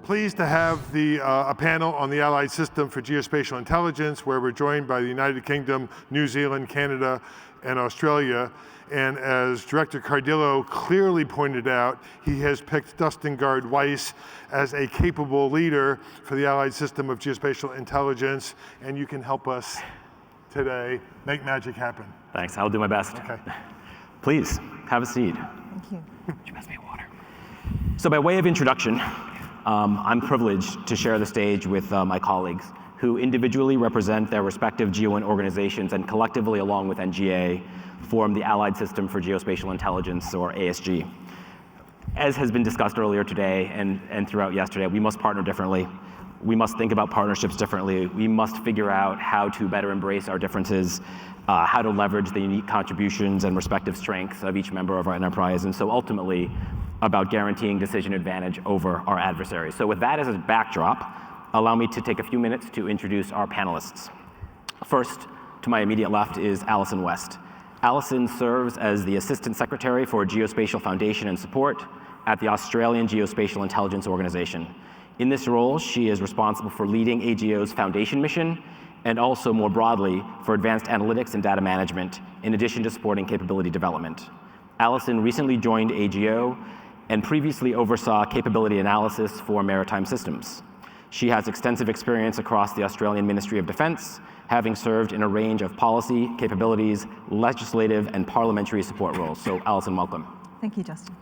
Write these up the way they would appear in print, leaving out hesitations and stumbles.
Pleased to have a panel on the Allied System for Geospatial Intelligence, where we're joined by the United Kingdom, New Zealand, Canada, and Australia. And as Director Cardillo clearly pointed out, he has picked Dustin Gard-Weiss as a capable leader for the Allied System of Geospatial Intelligence, and you can help us today make magic happen. Thanks, I'll do my best. Okay. Please, have a seat. Thank you. Would you pass me water? So by way of introduction, I'm privileged to share the stage with my colleagues who individually represent their respective GEOINT organizations and collectively, along with NGA, form the Allied System for Geospatial Intelligence, or ASG. As has been discussed earlier today and throughout yesterday, we must partner differently. We must think about partnerships differently. We must figure out how to better embrace our differences, how to leverage the unique contributions and respective strengths of each member of our enterprise, and so ultimately about guaranteeing decision advantage over our adversaries. So with that as a backdrop, allow me to take a few minutes to introduce our panelists. First, to my immediate left is Alison West. Alison serves as the Assistant Secretary for Geospatial Foundation and Support at the Australian Geospatial Intelligence Organization. In this role, she is responsible for leading AGO's foundation mission and also more broadly for advanced analytics and data management, in addition to supporting capability development. Alison recently joined AGO and previously oversaw capability analysis for maritime systems. She has extensive experience across the Australian Ministry of Defence, having served in a range of policy, capabilities, legislative, and parliamentary support roles. So Alison, welcome. Thank you, Justin.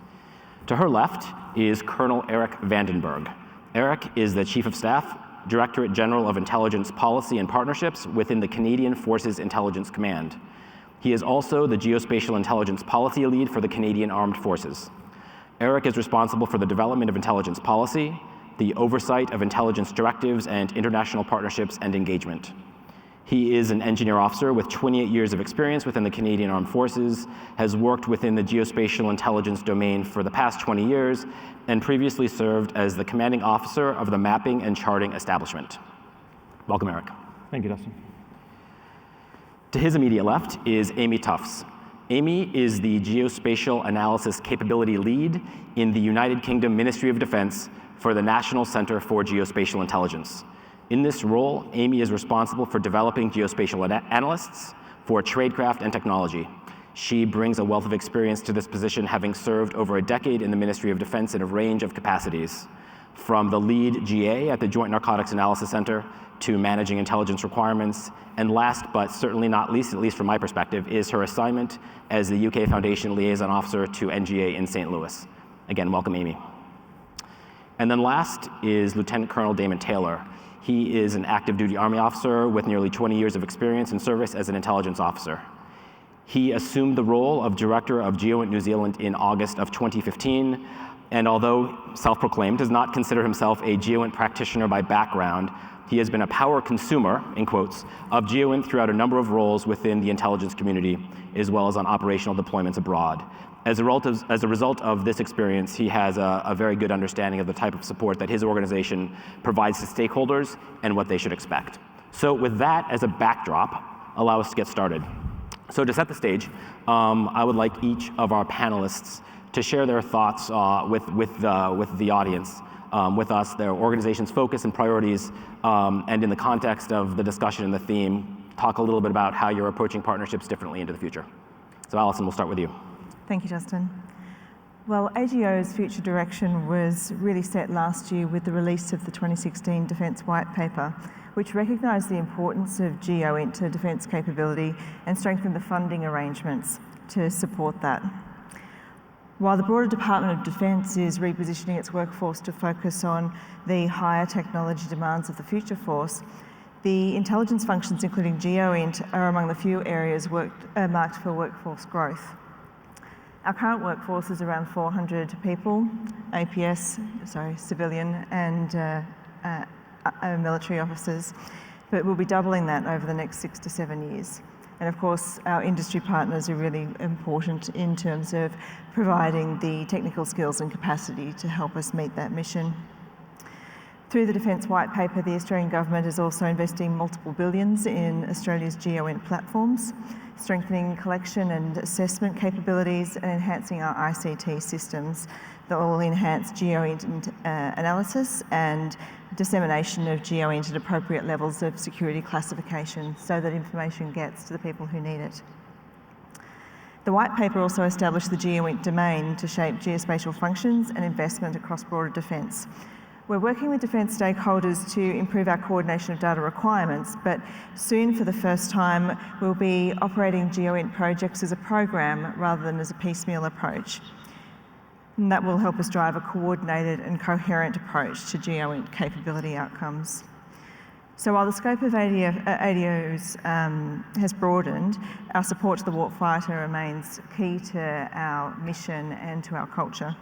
To her left is Colonel Eric Vandenberg. Eric is the Chief of Staff, Directorate General of Intelligence Policy and Partnerships within the Canadian Forces Intelligence Command. He is also the Geospatial Intelligence Policy Lead for the Canadian Armed Forces. Eric is responsible for the development of intelligence policy, the oversight of intelligence directives and international partnerships and engagement. He is an engineer officer with 28 years of experience within the Canadian Armed Forces, has worked within the geospatial intelligence domain for the past 20 years, and previously served as the commanding officer of the Mapping and Charting Establishment. Welcome, Eric. Thank you, Dustin. To his immediate left is Aimee Tuffs. Aimee is the Geospatial Analysis Capability Lead in the United Kingdom Ministry of Defence for the National Centre for Geospatial Intelligence. In this role, Aimee is responsible for developing geospatial analysts for tradecraft and technology. She brings a wealth of experience to this position, having served over a decade in the Ministry of Defence in a range of capacities, from the lead GA at the Joint Narcotics Analysis Centre to managing intelligence requirements, and last but certainly not least, at least from my perspective, is her assignment as the UK Foundation Liaison Officer to NGA in St. Louis. Again, welcome, Aimee. And then last is Lieutenant Colonel Damon Taylor. He is an active duty Army officer with nearly 20 years of experience in service as an intelligence officer. He assumed the role of Director of GEOINT New Zealand in August of 2015, and although self-proclaimed, does not consider himself a GEOINT practitioner by background, he has been a power consumer, in quotes, of GEOINT throughout a number of roles within the intelligence community, as well as on operational deployments abroad. As a result of this experience, he has a very good understanding of the type of support that his organization provides to stakeholders and what they should expect. So with that as a backdrop, allow us to get started. So to set the stage, I would like each of our panelists to share their thoughts with the audience, with us, their organization's focus and priorities, and in the context of the discussion and the theme, talk a little bit about how you're approaching partnerships differently into the future. So Alison, we'll start with you. Thank you, Justin. Well, AGO's future direction was really set last year with the release of the 2016 Defence White Paper, which recognised the importance of GEOINT to defence capability and strengthened the funding arrangements to support that. While the broader Department of Defence is repositioning its workforce to focus on the higher technology demands of the future force, the intelligence functions, including GEOINT, are among the few areas marked for workforce growth. Our current workforce is around 400 people, civilian and military officers, but we'll be doubling that over the next 6 to 7 years. And of course, our industry partners are really important in terms of providing the technical skills and capacity to help us meet that mission. Through the Defence White Paper, the Australian Government is also investing multiple billions in Australia's GEOINT platforms, strengthening collection and assessment capabilities and enhancing our ICT systems that will enhance GEOINT analysis and dissemination of GEOINT at appropriate levels of security classification so that information gets to the people who need it. The White Paper also established the GEOINT domain to shape geospatial functions and investment across broader defence. We're working with defence stakeholders to improve our coordination of data requirements, but soon, for the first time, we'll be operating GEOINT projects as a program rather than as a piecemeal approach. And that will help us drive a coordinated and coherent approach to GEOINT capability outcomes. So while the scope of ADOs has broadened, our support to the warfighter remains key to our mission and to our culture.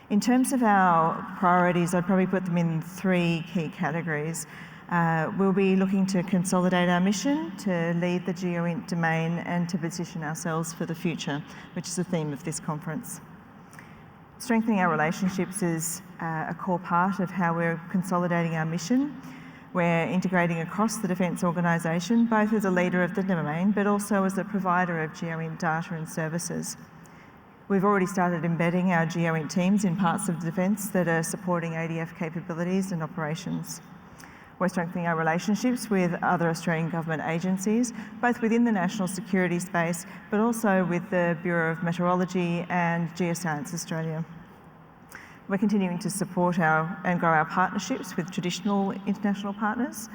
In terms of our priorities, I'd probably put them in 3 key categories. We'll be looking to consolidate our mission, to lead the GEOINT domain, and to position ourselves for the future, which is the theme of this conference. Strengthening our relationships is a core part of how we're consolidating our mission. We're integrating across the defence organisation, both as a leader of the domain, but also as a provider of GEOINT data and services. We've already started embedding our GEOINT teams in parts of defence that are supporting ADF capabilities and operations. We're strengthening our relationships with other Australian government agencies, both within the national security space, but also with the Bureau of Meteorology and Geoscience Australia. We're continuing to support and grow our partnerships with traditional international partners,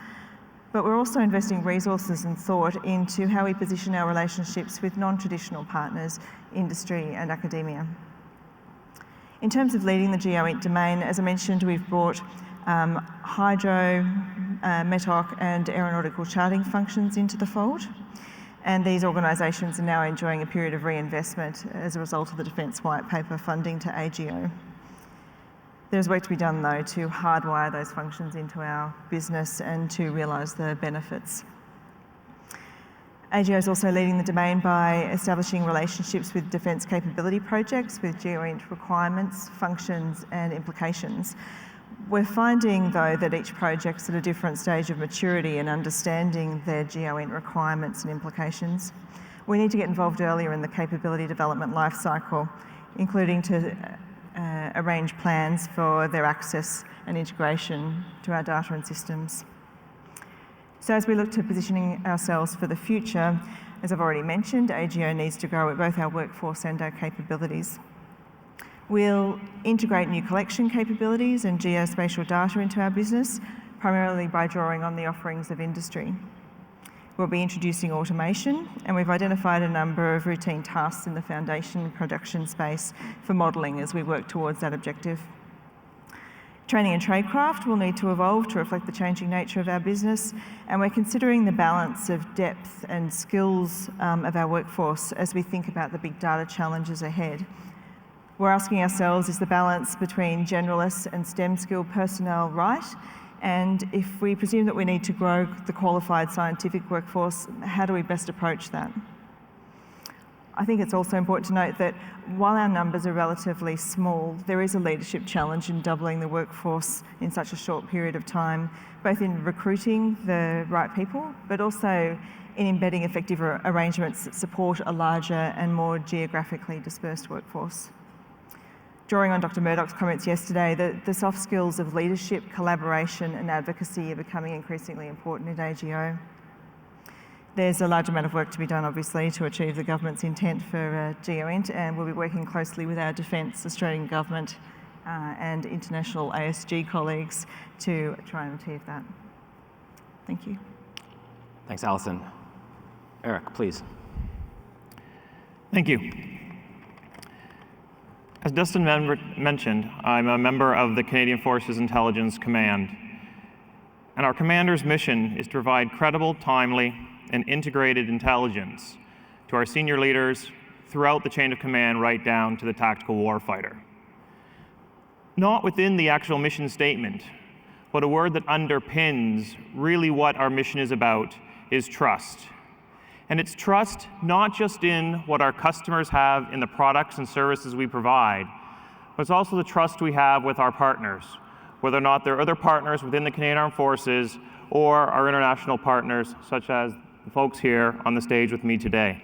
but we're also investing resources and thought into how we position our relationships with non-traditional partners, industry and academia. In terms of leading the GEOINT domain, as I mentioned, we've brought hydro, METOC and aeronautical charting functions into the fold, and these organisations are now enjoying a period of reinvestment as a result of the Defence White Paper funding to AGO. There's work to be done, though, to hardwire those functions into our business and to realise the benefits. AGO is also leading the domain by establishing relationships with defence capability projects with GEOINT requirements, functions and implications. We're finding, though, that each project's at a different stage of maturity and understanding their GEOINT requirements and implications. We need to get involved earlier in the capability development life cycle, including to arrange plans for their access and integration to our data and systems. So as we look to positioning ourselves for the future, as I've already mentioned, AGO needs to grow at both our workforce and our capabilities. We'll integrate new collection capabilities and geospatial data into our business, primarily by drawing on the offerings of industry. We'll be introducing automation, and we've identified a number of routine tasks in the foundation production space for modelling as we work towards that objective. Training and tradecraft will need to evolve to reflect the changing nature of our business, and we're considering the balance of depth and skills of our workforce as we think about the big data challenges ahead. We're asking ourselves, is the balance between generalists and STEM skilled personnel right? And if we presume that we need to grow the qualified scientific workforce, how do we best approach that? I think it's also important to note that while our numbers are relatively small, there is a leadership challenge in doubling the workforce in such a short period of time, both in recruiting the right people, but also in embedding effective arrangements that support a larger and more geographically dispersed workforce. Drawing on Dr. Murdoch's comments yesterday, the soft skills of leadership, collaboration and advocacy are becoming increasingly important at AGO. There's a large amount of work to be done, obviously, to achieve the government's intent for GEOINT, and we'll be working closely with our Defence, Australian Government and international ASG colleagues to try and achieve that. Thank you. Thanks, Alison. Eric, please. Thank you. As Dustin mentioned, I'm a member of the Canadian Forces Intelligence Command, and our commander's mission is to provide credible, timely, and integrated intelligence to our senior leaders throughout the chain of command, right down to the tactical warfighter. Not within the actual mission statement, but a word that underpins really what our mission is about is trust. And it's trust not just in what our customers have in the products and services we provide, but it's also the trust we have with our partners, whether or not they're other partners within the Canadian Armed Forces or our international partners, such as the folks here on the stage with me today.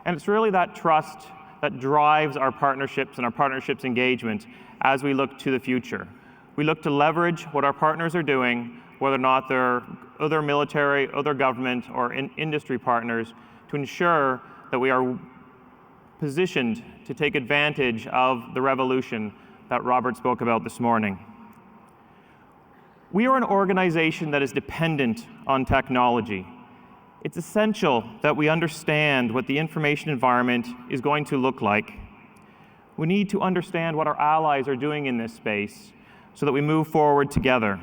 And it's really that trust that drives our partnerships and our partnerships engagement as we look to the future. We look to leverage what our partners are doing, whether or not they're other military, other government, or industry partners, to ensure that we are positioned to take advantage of the revolution that Robert spoke about this morning. We are an organization that is dependent on technology. It's essential that we understand what the information environment is going to look like. We need to understand what our allies are doing in this space so that we move forward together.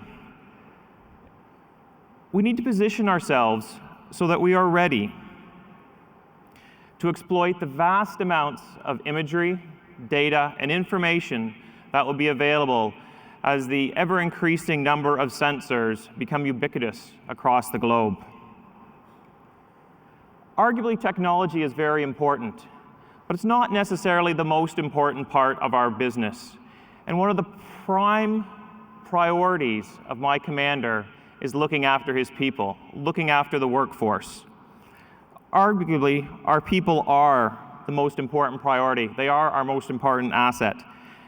We need to position ourselves so that we are ready to exploit the vast amounts of imagery, data, and information that will be available as the ever-increasing number of sensors become ubiquitous across the globe. Arguably, technology is very important, but it's not necessarily the most important part of our business. And one of the prime priorities of my commander is looking after his people, looking after the workforce. Arguably, our people are the most important priority. They are our most important asset.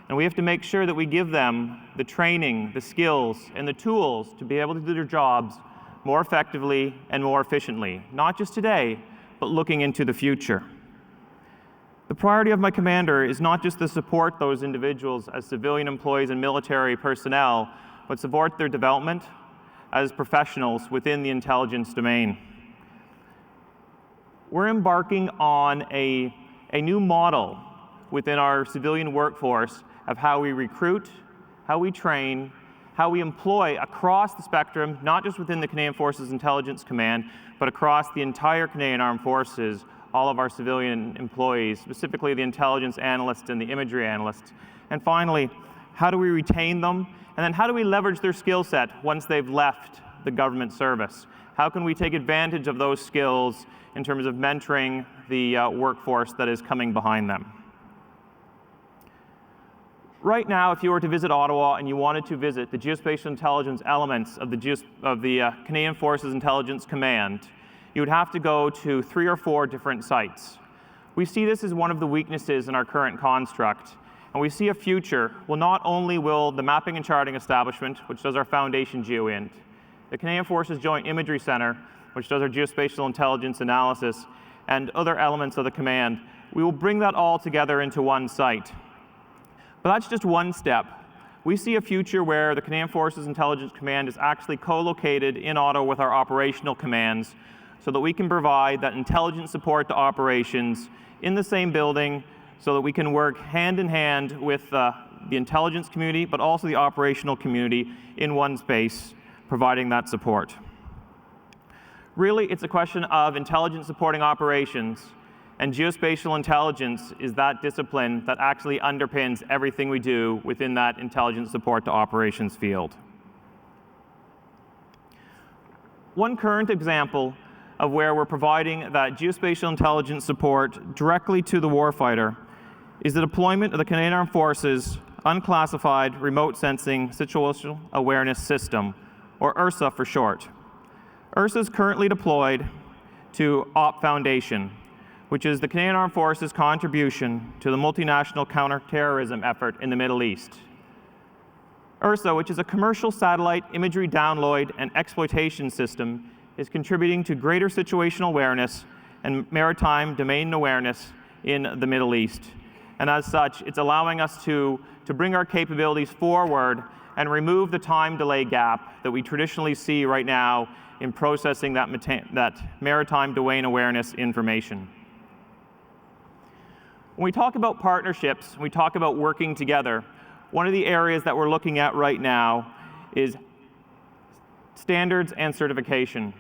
And we have to make sure that we give them the training, the skills, and the tools to be able to do their jobs more effectively and more efficiently, not just today, but looking into the future. The priority of my commander is not just to support those individuals as civilian employees and military personnel, but support their development as professionals within the intelligence domain. We're embarking on a new model within our civilian workforce of how we recruit, how we train, how we employ across the spectrum, not just within the Canadian Forces Intelligence Command, but across the entire Canadian Armed Forces, all of our civilian employees, specifically the intelligence analysts and the imagery analysts. And finally, how do we retain them? And then how do we leverage their skill set once they've left the government service? How can we take advantage of those skills in terms of mentoring the workforce that is coming behind them? Right now, if you were to visit Ottawa and you wanted to visit the geospatial intelligence elements of the Canadian Forces Intelligence Command, you would have to go to 3 or 4 different sites. We see this as one of the weaknesses in our current construct, and we see a future. Well, not only will the Mapping and Charting Establishment, which does our foundation GEOINT, the Canadian Forces Joint Imagery Centre, which does our geospatial intelligence analysis, and other elements of the command, we will bring that all together into one site. But that's just one step. We see a future where the Canadian Forces Intelligence Command is actually co-located in Ottawa with our operational commands so that we can provide that intelligence support to operations in the same building so that we can work hand in hand with the intelligence community, but also the operational community in one space, providing that support. Really, it's a question of intelligence supporting operations, and geospatial intelligence is that discipline that actually underpins everything we do within that intelligence support to operations field. One current example of where we're providing that geospatial intelligence support directly to the warfighter is the deployment of the Canadian Armed Forces Unclassified Remote Sensing Situational Awareness System, or URSA for short. URSA is currently deployed to OP Foundation, which is the Canadian Armed Forces' contribution to the multinational counterterrorism effort in the Middle East. URSA, which is a commercial satellite imagery download and exploitation system, is contributing to greater situational awareness and maritime domain awareness in the Middle East. And as such, it's allowing us to bring our capabilities forward and remove the time delay gap that we traditionally see right now in processing that maritime domain awareness information. When we talk about partnerships, we talk about working together, one of the areas that we're looking at right now is standards and certification.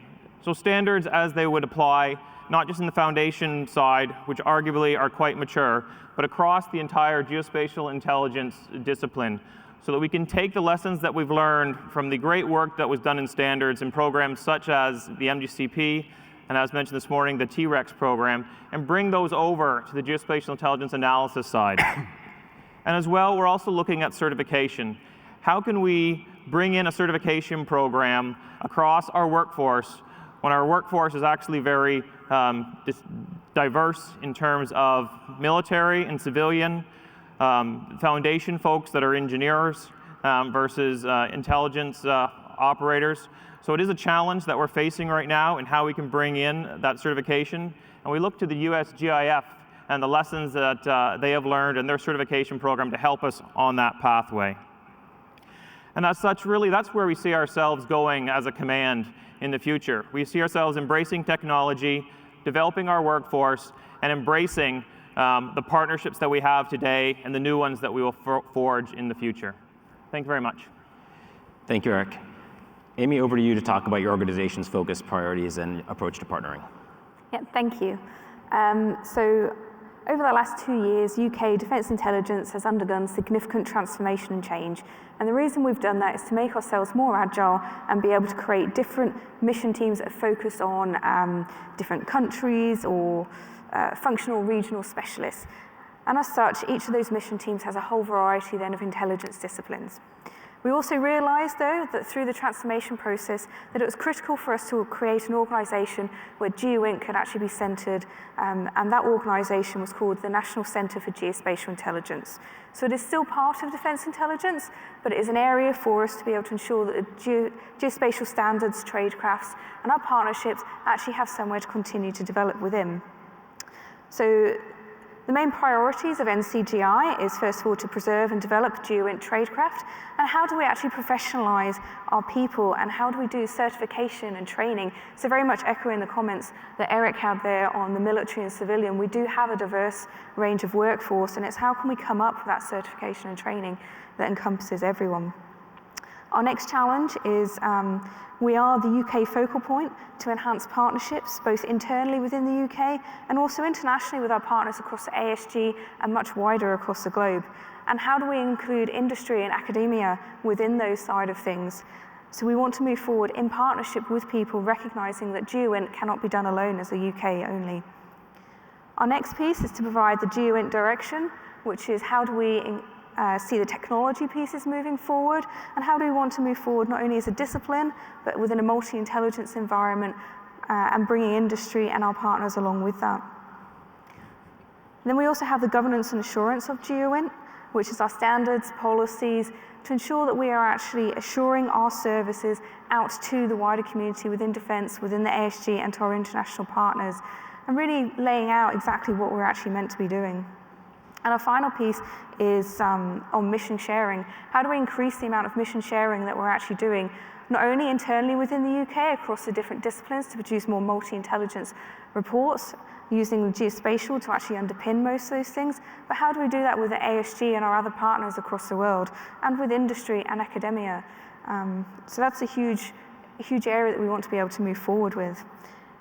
So standards as they would apply, not just in the foundation side, which arguably are quite mature, but across the entire geospatial intelligence discipline, so that we can take the lessons that we've learned from the great work that was done in standards in programs such as the MGCP, and as mentioned this morning, the TREX program, and bring those over to the geospatial intelligence analysis side. And as well, we're also looking at certification. How can we bring in a certification program across our workforce when our workforce is actually very diverse in terms of military and civilian, foundation folks that are engineers versus intelligence operators. So it is a challenge that we're facing right now in how we can bring in that certification. And we look to the US GIF and the lessons that they have learned in their certification program to help us on that pathway. And as such, really, that's where we see ourselves going as a command in the future. We see ourselves embracing technology, developing our workforce, and embracing the partnerships that we have today and the new ones that we will forge in the future. Thank you very much. Thank you, Eric. Aimee, over to you to talk about your organization's focus, priorities, and approach to partnering. Yeah, thank you. So over the last 2 years, UK defence intelligence has undergone significant transformation and change. And the reason we've done that is to make ourselves more agile and be able to create different mission teams that focus on different countries or functional regional specialists. And as such, each of those mission teams has a whole variety then of intelligence disciplines. We also realised, though, that through the transformation process, that it was critical for us to create an organisation where GEOINT could actually be centred, and that organisation was called the National Centre for Geospatial-Intelligence. So it is still part of defence intelligence, but it is an area for us to be able to ensure that the geospatial standards, tradecrafts, and our partnerships actually have somewhere to continue to develop within. So the main priorities of NCGI is, first of all, to preserve and develop GEOINT tradecraft, and how do we actually professionalise our people, and how do we do certification and training. So very much echoing the comments that Eric had there on the military and civilian, we do have a diverse range of workforce, and it's how can we come up with that certification and training that encompasses everyone. Our next challenge is we are the UK focal point to enhance partnerships, both internally within the UK and also internationally with our partners across the ASG and much wider across the globe. And how do we include industry and academia within those side of things? So we want to move forward in partnership with people, recognising that GEOINT cannot be done alone as a UK only. Our next piece is to provide the GEOINT direction, which is how do we see the technology pieces moving forward, and how do we want to move forward not only as a discipline, but within a multi-intelligence environment, and bringing industry and our partners along with that. Then we also have the governance and assurance of GEOINT, which is our standards, policies, to ensure that we are actually assuring our services out to the wider community within defence, within the ASG, and to our international partners, and really laying out exactly what we're actually meant to be doing. And our final piece is on mission sharing. How do we increase the amount of mission sharing that we're actually doing, not only internally within the UK across the different disciplines to produce more multi-intelligence reports, using the geospatial to actually underpin most of those things, but how do we do that with the ASG and our other partners across the world, and with industry and academia? So that's a huge area that we want to be able to move forward with.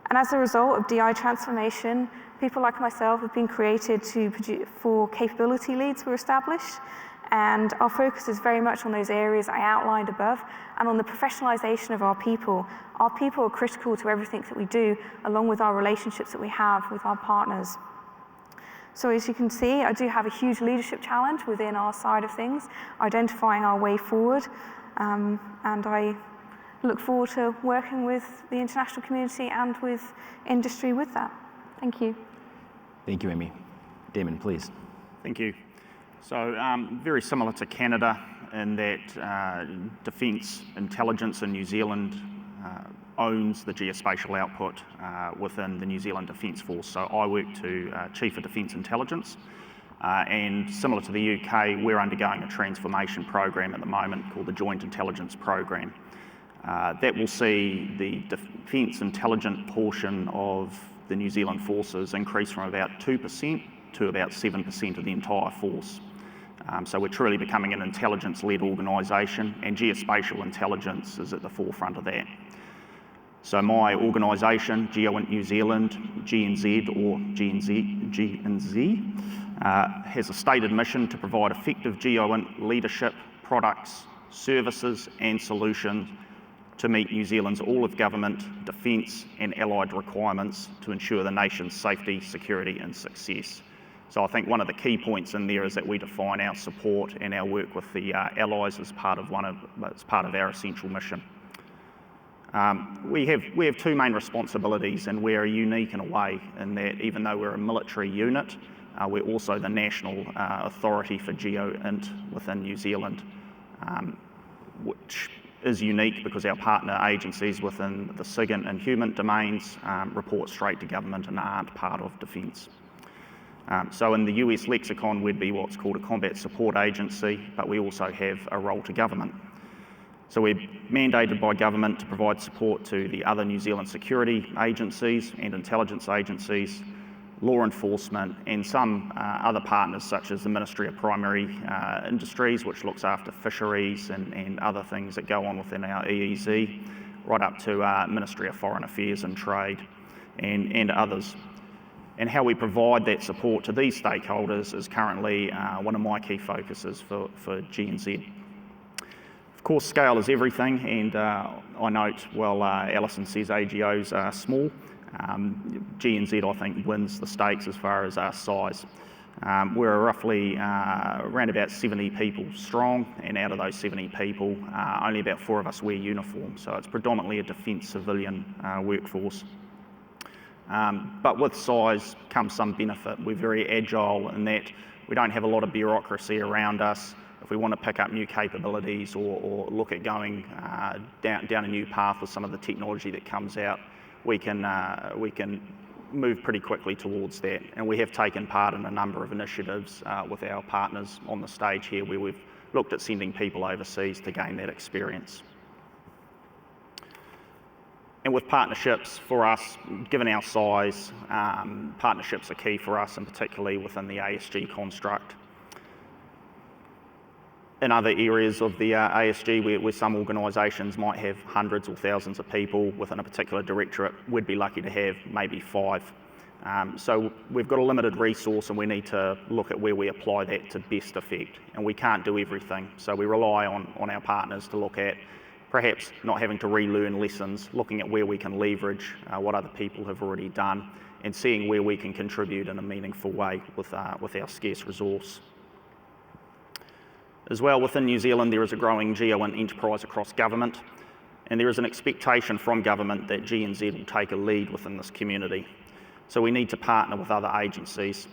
And as a result of DI transformation, people like myself have been created for capability leads were established, and our focus is very much on those areas I outlined above, and on the professionalisation of our people. Our people are critical to everything that we do, along with our relationships that we have with our partners. So as you can see, I do have a huge leadership challenge within our side of things, identifying our way forward, and I look forward to working with the international community and with industry with that. Thank you. Thank you, Aimee. Damon, please. Thank you. So very similar to Canada in that defence intelligence in New Zealand owns the geospatial output within the New Zealand Defence Force. So I work to Chief of Defence Intelligence, and similar to the UK, we're undergoing a transformation program at the moment called the Joint Intelligence Program. That will see the defence intelligent portion of the New Zealand forces increase from about 2% to about 7% of the entire force. So we're truly becoming an intelligence-led organisation, and geospatial intelligence is at the forefront of that. So my organisation, GEOINT New Zealand, GNZ or GNZ, has a stated mission to provide effective GEOINT leadership, products, services and solutions to meet New Zealand's all of government, defence and allied requirements to ensure the nation's safety, security and success. So I think one of the key points in there is that we define our support and our work with the allies as part of our essential mission. We have two main responsibilities, and we're unique in a way in that even though we're a military unit, we're also the national authority for GEOINT within New Zealand, which is unique because our partner agencies within the SIGINT and HUMINT domains report straight to government and aren't part of defence. So in the US lexicon, we'd be what's called a combat support agency, but we also have a role to government. So we're mandated by government to provide support to the other New Zealand security agencies and intelligence agencies, law enforcement, and some other partners such as the Ministry of Primary Industries, which looks after fisheries and other things that go on within our EEZ, right up to Ministry of Foreign Affairs and Trade and others. And how we provide that support to these stakeholders is currently one of my key focuses for GNZ. Of course, scale is everything, and I note, well, Alison says AGOs are small. GNZ, I think, wins the stakes as far as our size. We're roughly around about 70 people strong, and out of those 70 people, only about 4 of us wear uniform, so it's predominantly a defence civilian workforce. But with size comes some benefit. We're very agile in that we don't have a lot of bureaucracy around us. If we want to pick up new capabilities or look at going down a new path with some of the technology that comes out, we can move pretty quickly towards that. And we have taken part in a number of initiatives with our partners on the stage here where we've looked at sending people overseas to gain that experience. And with partnerships for us, given our size, partnerships are key for us, and particularly within the ASG construct. In other areas of the ASG, where some organisations might have hundreds or thousands of people within a particular directorate, we'd be lucky to have maybe 5. So we've got a limited resource, and we need to look at where we apply that to best effect. And we can't do everything, so we rely on our partners to look at perhaps not having to relearn lessons, looking at where we can leverage what other people have already done, and seeing where we can contribute in a meaningful way with our scarce resource. As well, within New Zealand, there is a growing GEOINT enterprise across government, and there is an expectation from government that GNZ will take a lead within this community. So we need to partner with other agencies,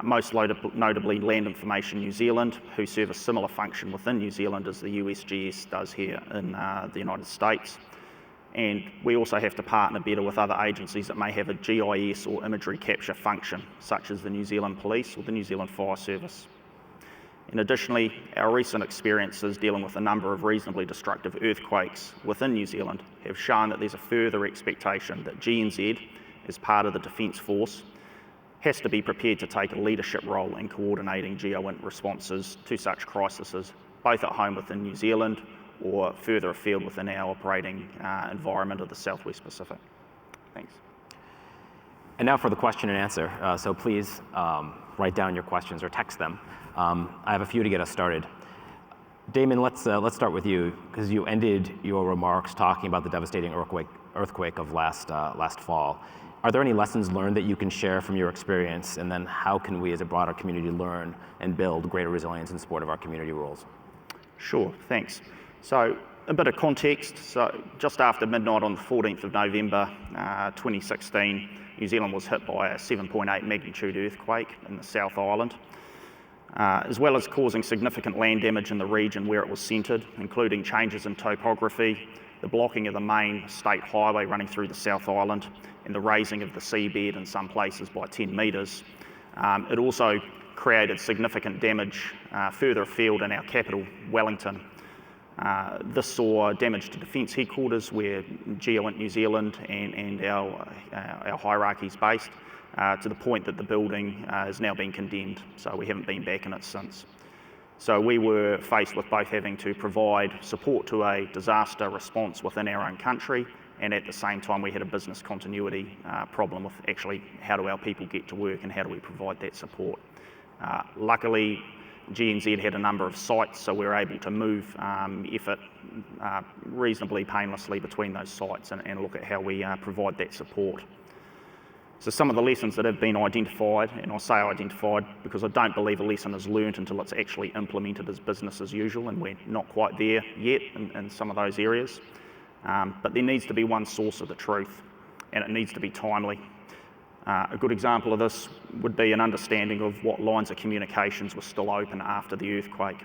most notably Land Information New Zealand, who serve a similar function within New Zealand as the USGS does here in the United States. And we also have to partner better with other agencies that may have a GIS or imagery capture function, such as the New Zealand Police or the New Zealand Fire Service. And additionally, our recent experiences dealing with a number of reasonably destructive earthquakes within New Zealand have shown that there's a further expectation that GNZ, as part of the Defence Force, has to be prepared to take a leadership role in coordinating GEOINT responses to such crises, both at home within New Zealand or further afield within our operating environment of the Southwest Pacific. Thanks. And now for the question and answer. So please write down your questions or text them. I have a few to get us started. Damon, let's start with you, because you ended your remarks talking about the devastating earthquake of last fall. Are there any lessons learned that you can share from your experience, and then how can we as a broader community learn and build greater resilience in support of our community rules? Sure, thanks. So a bit of context. So just after midnight on the 14th of November 2016, New Zealand was hit by a 7.8 magnitude earthquake in the South Island, as well as causing significant land damage in the region where it was centred, including changes in topography, the blocking of the main state highway running through the South Island, and the raising of the seabed in some places by 10 metres. It also created significant damage further afield in our capital, Wellington. This saw damage to Defence Headquarters, where GEOINT New Zealand and our hierarchy is based, to the point that the building has now been condemned, so we haven't been back in it since. So we were faced with both having to provide support to a disaster response within our own country, and at the same time we had a business continuity problem with actually how do our people get to work and how do we provide that support. Luckily, GNZ had a number of sites, so we were able to move effort reasonably painlessly between those sites and look at how we provide that support. So some of the lessons that have been identified, and I say identified because I don't believe a lesson is learnt until it's actually implemented as business as usual, and we're not quite there yet in some of those areas. But there needs to be one source of the truth, and it needs to be timely. A good example of this would be an understanding of what lines of communications were still open after the earthquake.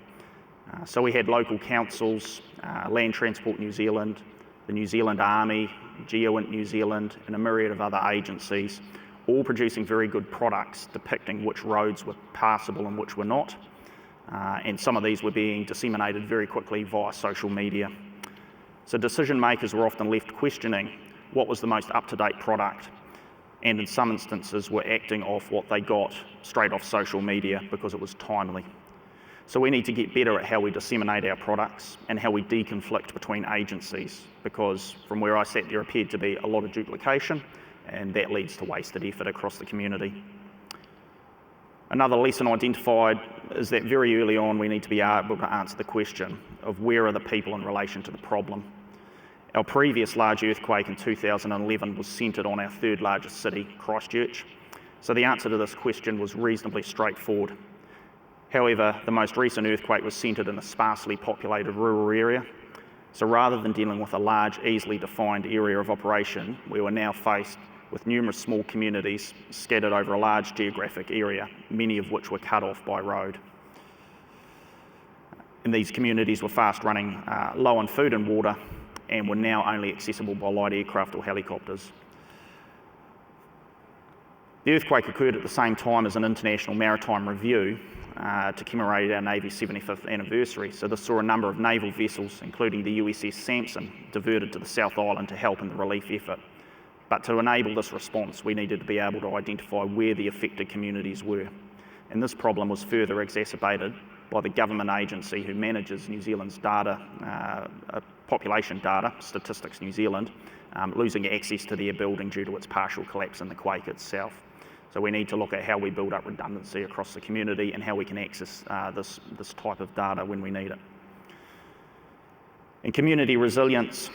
So we had local councils, Land Transport New Zealand, the New Zealand Army, GEOINT New Zealand, and a myriad of other agencies, all producing very good products depicting which roads were passable and which were not. And some of these were being disseminated very quickly via social media. So decision makers were often left questioning what was the most up-to-date product, and in some instances were acting off what they got straight off social media because it was timely. So we need to get better at how we disseminate our products and how we deconflict between agencies, because from where I sat there appeared to be a lot of duplication, and that leads to wasted effort across the community. Another lesson identified is that very early on we need to be able to answer the question of where are the people in relation to the problem. Our previous large earthquake in 2011 was centred on our third largest city, Christchurch. So the answer to this question was reasonably straightforward. However, the most recent earthquake was centred in a sparsely populated rural area. So rather than dealing with a large, easily defined area of operation, we were now faced with numerous small communities scattered over a large geographic area, many of which were cut off by road. And these communities were fast running low on food and water, and were now only accessible by light aircraft or helicopters. The earthquake occurred at the same time as an international maritime review to commemorate our Navy's 75th anniversary. So this saw a number of naval vessels, including the USS Sampson, diverted to the South Island to help in the relief effort. But to enable this response, we needed to be able to identify where the affected communities were. And this problem was further exacerbated by the government agency who manages New Zealand's data, population data, Statistics New Zealand, losing access to their building due to its partial collapse in the quake itself. So we need to look at how we build up redundancy across the community and how we can access this type of data when we need it. And community resilience,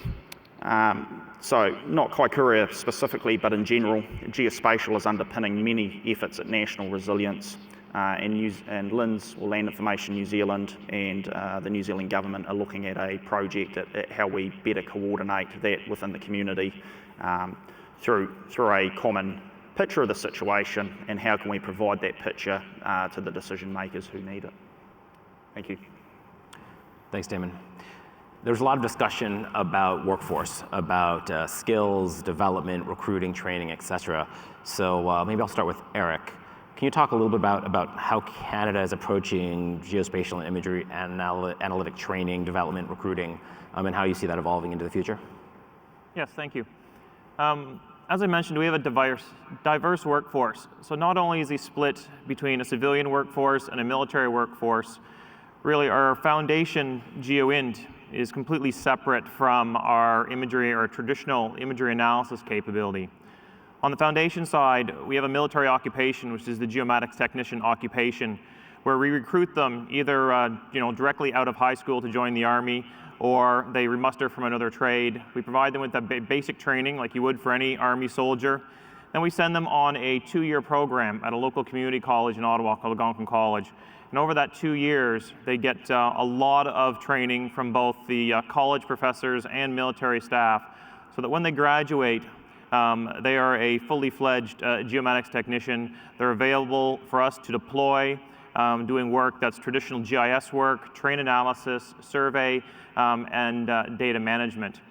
so not Kaikoura specifically, but in general, geospatial is underpinning many efforts at national resilience, and LINZ, or Land Information New Zealand, and the New Zealand government are looking at a project at how we better coordinate that within the community through a common picture of the situation, and how can we provide that picture to the decision makers who need it. Thank you. Thanks, Damon. There's a lot of discussion about workforce, about skills, development, recruiting, training, etc. So maybe I'll start with Eric. Can you talk a little bit about how Canada is approaching geospatial and imagery analytic training, development, recruiting, and how you see that evolving into the future? Yes, thank you. As I mentioned, we have a diverse workforce. So not only is he split between a civilian workforce and a military workforce, really our foundation, GEOINT, is completely separate from our imagery or traditional imagery analysis capability. On the foundation side, we have a military occupation, which is the geomatics technician occupation, where we recruit them either directly out of high school to join the Army, or they remuster from another trade. We provide them with that basic training like you would for any Army soldier. Then we send them on a 2-year program at a local community college in Ottawa called Algonquin College. And over that 2 years, they get a lot of training from both the college professors and military staff, so that when they graduate, they are a fully fledged geomatics technician. They're available for us to deploy, doing work that's traditional GIS work, terrain analysis, survey, and data management.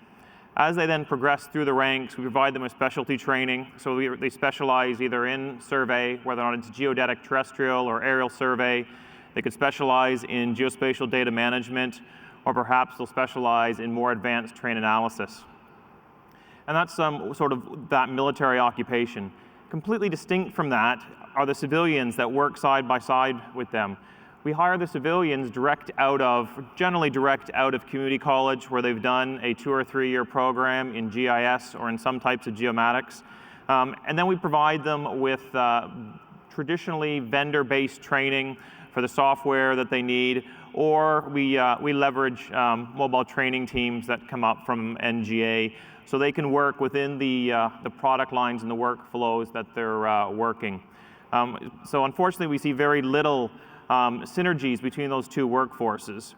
As they then progress through the ranks, we provide them with specialty training. So they specialize either in survey, whether or not it's geodetic, terrestrial, or aerial survey. They could specialize in geospatial data management, or perhaps they'll specialize in more advanced terrain analysis. And that's sort of that military occupation. Completely distinct from that are the civilians that work side by side with them. We hire the civilians generally direct out of community college, where they've done a 2 or 3 year program in GIS or in some types of geomatics. And then we provide them with traditionally vendor-based training for for the software that they need, or we leverage mobile training teams that come up from NGA so they can work within the product lines and the workflows that they're working. So unfortunately, we see very little synergies between those two workforces.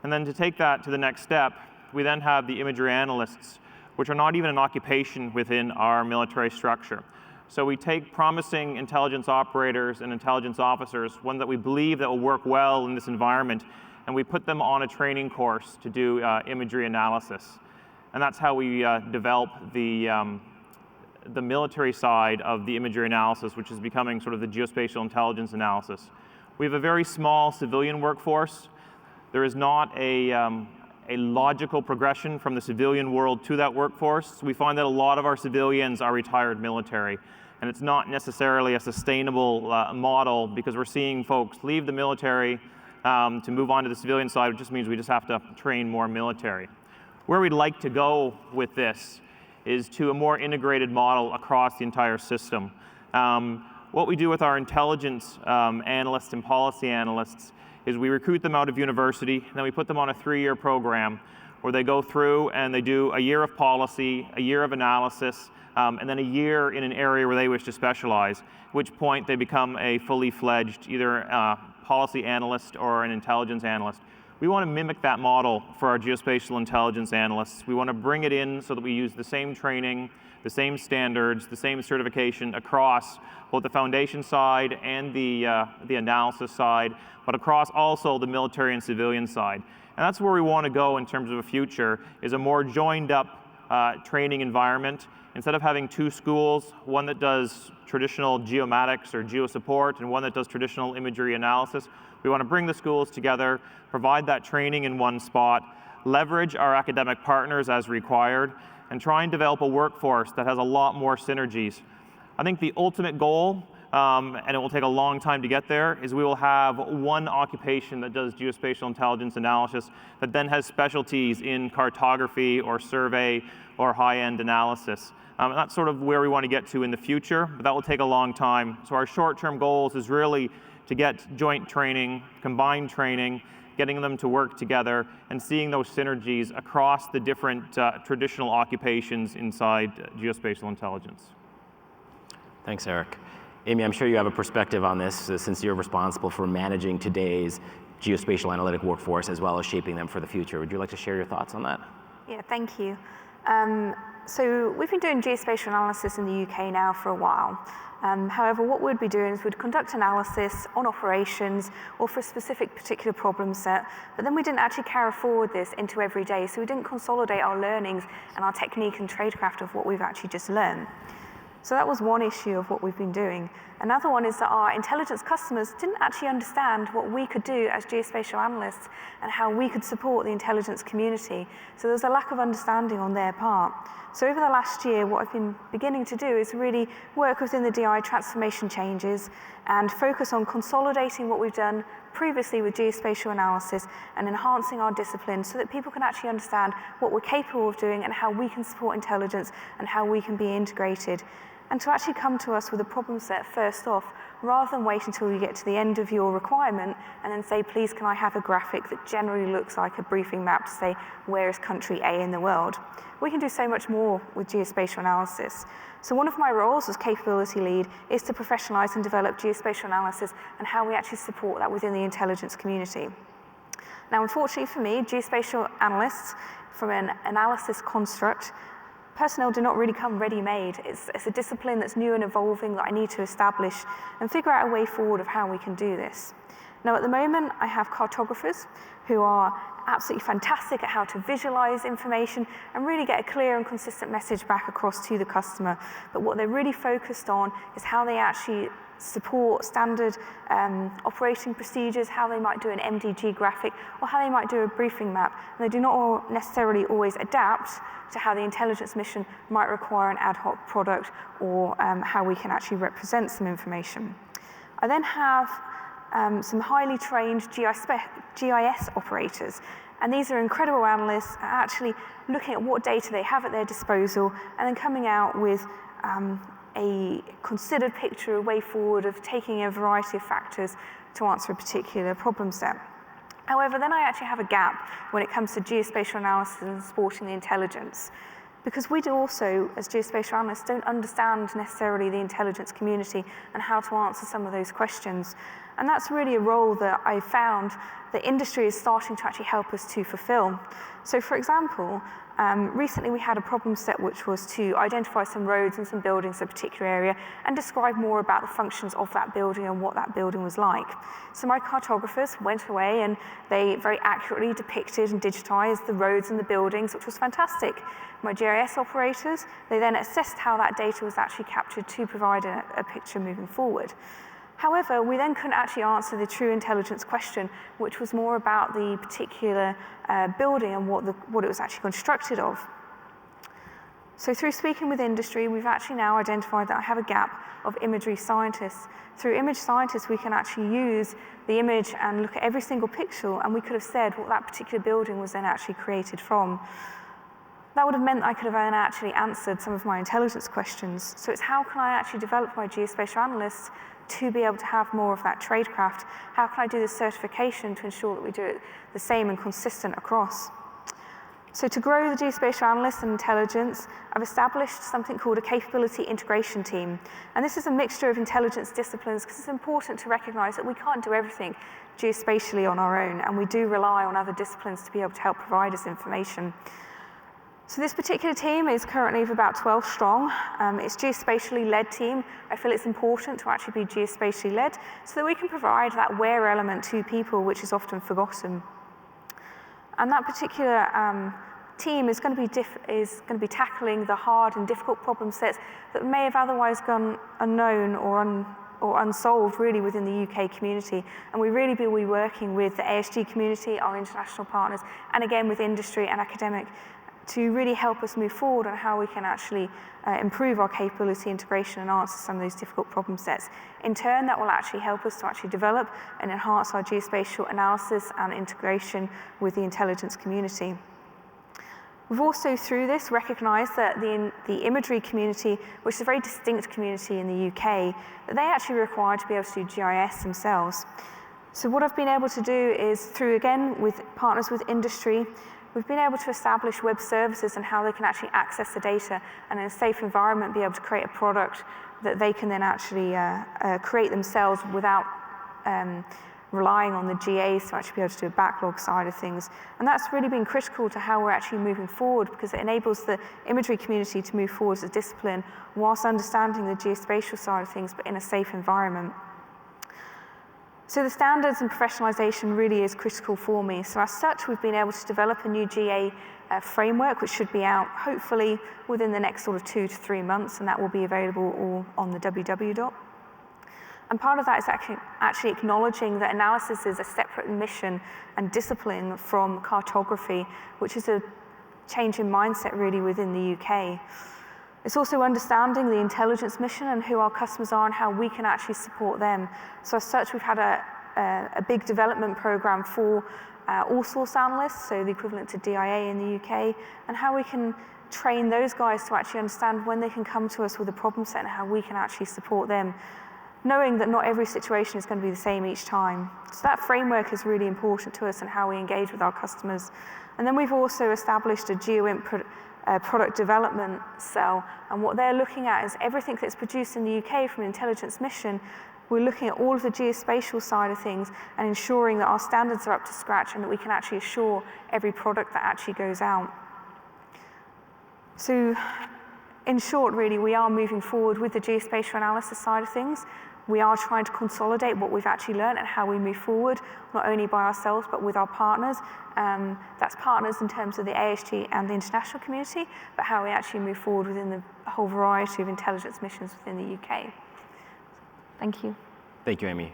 And then to take that to the next step, we then have the imagery analysts, which are not even an occupation within our military structure. So we take promising intelligence operators and intelligence officers, one that we believe that will work well in this environment, and we put them on a training course to do imagery analysis. And that's how we develop the military side of the imagery analysis, which is becoming sort of the geospatial intelligence analysis. We have a very small civilian workforce. There is not a logical progression from the civilian world to that workforce. We find that a lot of our civilians are retired military, and it's not necessarily a sustainable model, because we're seeing folks leave the military to move on to the civilian side, which just means we just have to train more military. Where we'd like to go with this is to a more integrated model across the entire system. What we do with our intelligence analysts and policy analysts is we recruit them out of university, and then we put them on a 3-year program where they go through and they do a year of policy, a year of analysis, and then a year in an area where they wish to specialize, at which point they become a fully fledged either policy analyst or an intelligence analyst. We want to mimic that model for our geospatial intelligence analysts. We want to bring it in so that we use the same training, the same standards, the same certification across both the foundation side and the analysis side, but across also the military and civilian side. And that's where we want to go in terms of a future, is a more joined up training environment. Instead of having 2 schools, one that does traditional geomatics or geosupport and one that does traditional imagery analysis, we want to bring the schools together, provide that training in one spot, leverage our academic partners as required, and try and develop a workforce that has a lot more synergies. I think the ultimate goal, and it will take a long time to get there, is we will have one occupation that does geospatial intelligence analysis that then has specialties in cartography or survey or high-end analysis. And that's sort of where we want to get to in the future, but that will take a long time. So our short-term goals is really to get joint training, combined training, getting them to work together, and seeing those synergies across the different traditional occupations inside geospatial intelligence. Thanks, Eric. Aimee, I'm sure you have a perspective on this since you're responsible for managing today's geospatial analytic workforce as well as shaping them for the future. Would you like to share your thoughts on that? Yeah, thank you. So we've been doing geospatial analysis in the UK now for a while. However, what we'd be doing is we'd conduct analysis on operations or for a specific particular problem set, but then we didn't actually carry forward this into every day, so we didn't consolidate our learnings and our technique and tradecraft of what we've actually just learned. So that was one issue of what we've been doing. Another one is that our intelligence customers didn't actually understand what we could do as geospatial analysts and how we could support the intelligence community. So there was a lack of understanding on their part. So over the last year, what I've been beginning to do is really work within the DI transformation changes and focus on consolidating what we've done previously with geospatial analysis and enhancing our discipline so that people can actually understand what we're capable of doing and how we can support intelligence and how we can be integrated. And to actually come to us with a problem set first off, rather than wait until you get to the end of your requirement and then say, please, can I have a graphic that generally looks like a briefing map to say, where is country A in the world? We can do so much more with geospatial analysis. So one of my roles as capability lead is to professionalize and develop geospatial analysis and how we actually support that within the intelligence community. Now, unfortunately for me, geospatial analysts, from an analysis construct, personnel do not really come ready-made. It's a discipline that's new and evolving that I need to establish and figure out a way forward of how we can do this. Now, at the moment, I have cartographers who are absolutely fantastic at how to visualize information and really get a clear and consistent message back across to the customer. But what they're really focused on is how they actually support standard operating procedures, how they might do an MDG graphic, or how they might do a briefing map. And they do not necessarily always adapt to how the intelligence mission might require an ad hoc product or how we can actually represent some information. I then have some highly trained GIS operators. And these are incredible analysts actually looking at what data they have at their disposal and then coming out with a considered picture, a way forward of taking a variety of factors to answer a particular problem set. However, then I actually have a gap when it comes to geospatial analysis and supporting the intelligence. Because we do also, as geospatial analysts, don't understand necessarily the intelligence community and how to answer some of those questions. And that's really a role that I found the industry is starting to actually help us to fulfill. So for example, recently we had a problem set which was to identify some roads and some buildings in a particular area and describe more about the functions of that building and what that building was like. So my cartographers went away and they very accurately depicted and digitized the roads and the buildings, which was fantastic. My GIS operators, they then assessed how that data was actually captured to provide a picture moving forward. However, we then couldn't actually answer the true intelligence question, which was more about the particular building and what it was actually constructed of. So through speaking with industry, we've actually now identified that I have a gap of imagery scientists. Through image scientists, we can actually use the image and look at every single pixel, and we could have said what that particular building was then actually created from. That would have meant I could have then actually answered some of my intelligence questions. So it's how can I actually develop my geospatial analysts to be able to have more of that tradecraft? How can I do the certification to ensure that we do it the same and consistent across? So to grow the geospatial analysts and intelligence, I've established something called a capability integration team. And this is a mixture of intelligence disciplines because it's important to recognize that we can't do everything geospatially on our own, and we do rely on other disciplines to be able to help provide us information. So this particular team is currently of about 12 strong. It's geospatially led team. I feel it's important to actually be geospatially led so that we can provide that where element to people, which is often forgotten. And that particular team is going to be tackling the hard and difficult problem sets that may have otherwise gone unknown or unsolved really within the UK community. And we really will be working with the ASG community, our international partners, and again with industry and academic to really help us move forward on how we can actually improve our capability integration and answer some of those difficult problem sets. In turn, that will actually help us to actually develop and enhance our geospatial analysis and integration with the intelligence community. We've also, through this, recognised that the imagery community, which is a very distinct community in the UK, that they actually require to be able to do GIS themselves. So what I've been able to do is, through, again, with partners with industry, we've been able to establish web services and how they can actually access the data and in a safe environment be able to create a product that they can then actually create themselves without relying on the GAs to actually be able to do a backlog side of things. And that's really been critical to how we're actually moving forward because it enables the imagery community to move forward as a discipline whilst understanding the geospatial side of things but in a safe environment. So the standards and professionalisation really is critical for me. So as such, we've been able to develop a new GA framework, which should be out hopefully within the next sort of 2 to 3 months, and that will be available all on the www. And part of that is actually acknowledging that analysis is a separate mission and discipline from cartography, which is a change in mindset really within the UK. It's also understanding the intelligence mission and who our customers are and how we can actually support them. So as such, we've had a big development program for all source analysts, so the equivalent to DIA in the UK, and how we can train those guys to actually understand when they can come to us with a problem set and how we can actually support them, knowing that not every situation is going to be the same each time. So that framework is really important to us and how we engage with our customers. And then we've also established a GEOINT product development cell, and what they're looking at is everything that's produced in the UK from an intelligence mission. We're looking at all of the geospatial side of things and ensuring that our standards are up to scratch and that we can actually assure every product that actually goes out. So in short, really, we are moving forward with the geospatial analysis side of things. We are trying to consolidate what we've actually learned and how we move forward, not only by ourselves, but with our partners. That's partners in terms of the ASG and the international community, but how we actually move forward within the whole variety of intelligence missions within the UK. Thank you. Thank you, Aimee.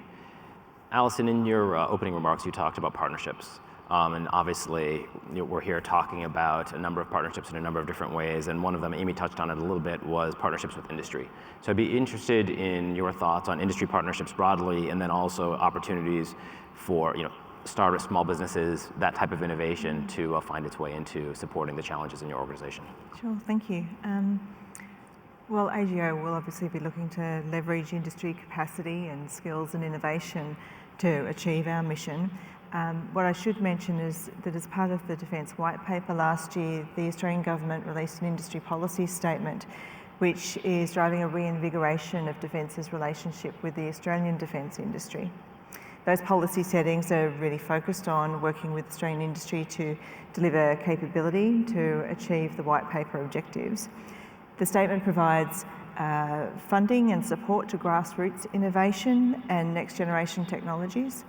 Alison, in your opening remarks, you talked about partnerships. And obviously, we're here talking about a number of partnerships in a number of different ways, and one of them, Aimee touched on it a little bit, was partnerships with industry. So I'd be interested in your thoughts on industry partnerships broadly, and then also opportunities for startups, small businesses, that type of innovation to find its way into supporting the challenges in your organization. Sure, thank you. Well, AGO will obviously be looking to leverage industry capacity and skills and innovation to achieve our mission. What I should mention is that as part of the Defence White Paper last year, the Australian Government released an industry policy statement which is driving a reinvigoration of Defence's relationship with the Australian defence industry. Those policy settings are really focused on working with Australian industry to deliver capability to achieve the White Paper objectives. The statement provides funding and support to grassroots innovation and next generation technologies.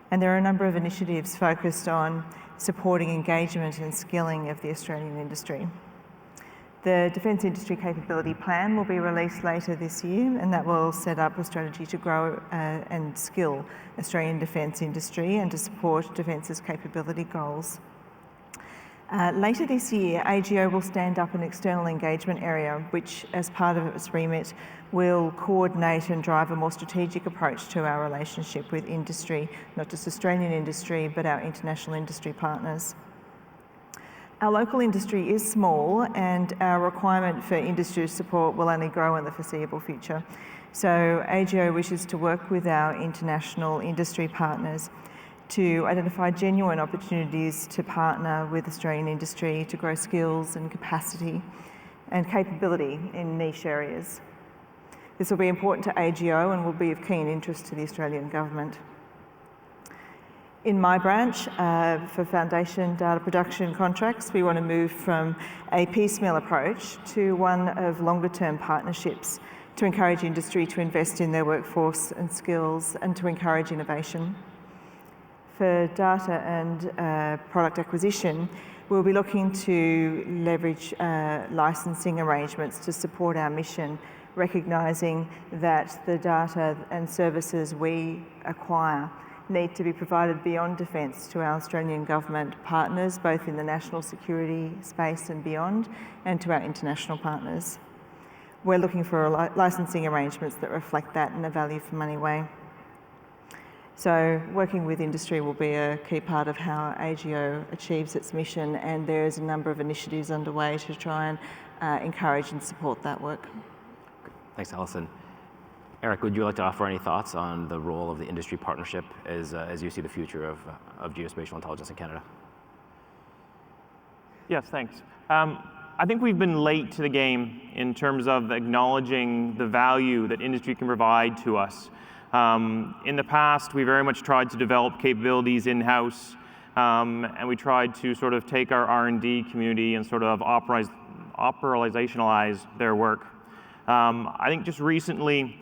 And there are a number of initiatives focused on supporting engagement and skilling of the Australian industry. The Defence Industry Capability Plan will be released later this year, and that will set up a strategy to grow and skill Australian defence industry and to support Defence's capability goals. Later this year, AGO will stand up an external engagement area which, as part of its remit, will coordinate and drive a more strategic approach to our relationship with industry, not just Australian industry, but our international industry partners. Our local industry is small and our requirement for industry support will only grow in the foreseeable future. So AGO wishes to work with our international industry partners to identify genuine opportunities to partner with Australian industry to grow skills and capacity and capability in niche areas. This will be important to AGO and will be of keen interest to the Australian Government. In my branch, for foundation data production contracts, we want to move from a piecemeal approach to one of longer-term partnerships to encourage industry to invest in their workforce and skills and to encourage innovation. For data and product acquisition, we'll be looking to leverage licensing arrangements to support our mission, recognising that the data and services we acquire need to be provided beyond defence to our Australian Government partners, both in the national security space and beyond, and to our international partners. We're looking for licensing arrangements that reflect that in a value for money way. So working with industry will be a key part of how AGO achieves its mission, and there is a number of initiatives underway to try and encourage and support that work. Thanks, Alison. Eric, would you like to offer any thoughts on the role of the industry partnership as you see the future of geospatial intelligence in Canada? Yes, thanks. I think we've been late to the game in terms of acknowledging the value that industry can provide to us. In the past, we very much tried to develop capabilities in-house, and we tried to sort of take our R&D community and sort of operationalize their work. I think just recently,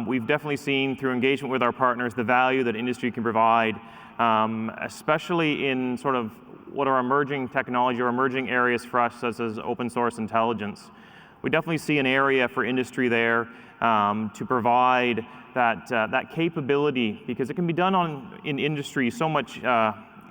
we've definitely seen through engagement with our partners the value that industry can provide, especially in sort of what are emerging technology or emerging areas for us, such as open source intelligence. We definitely see an area for industry there to provide that capability, because it can be done in industry so much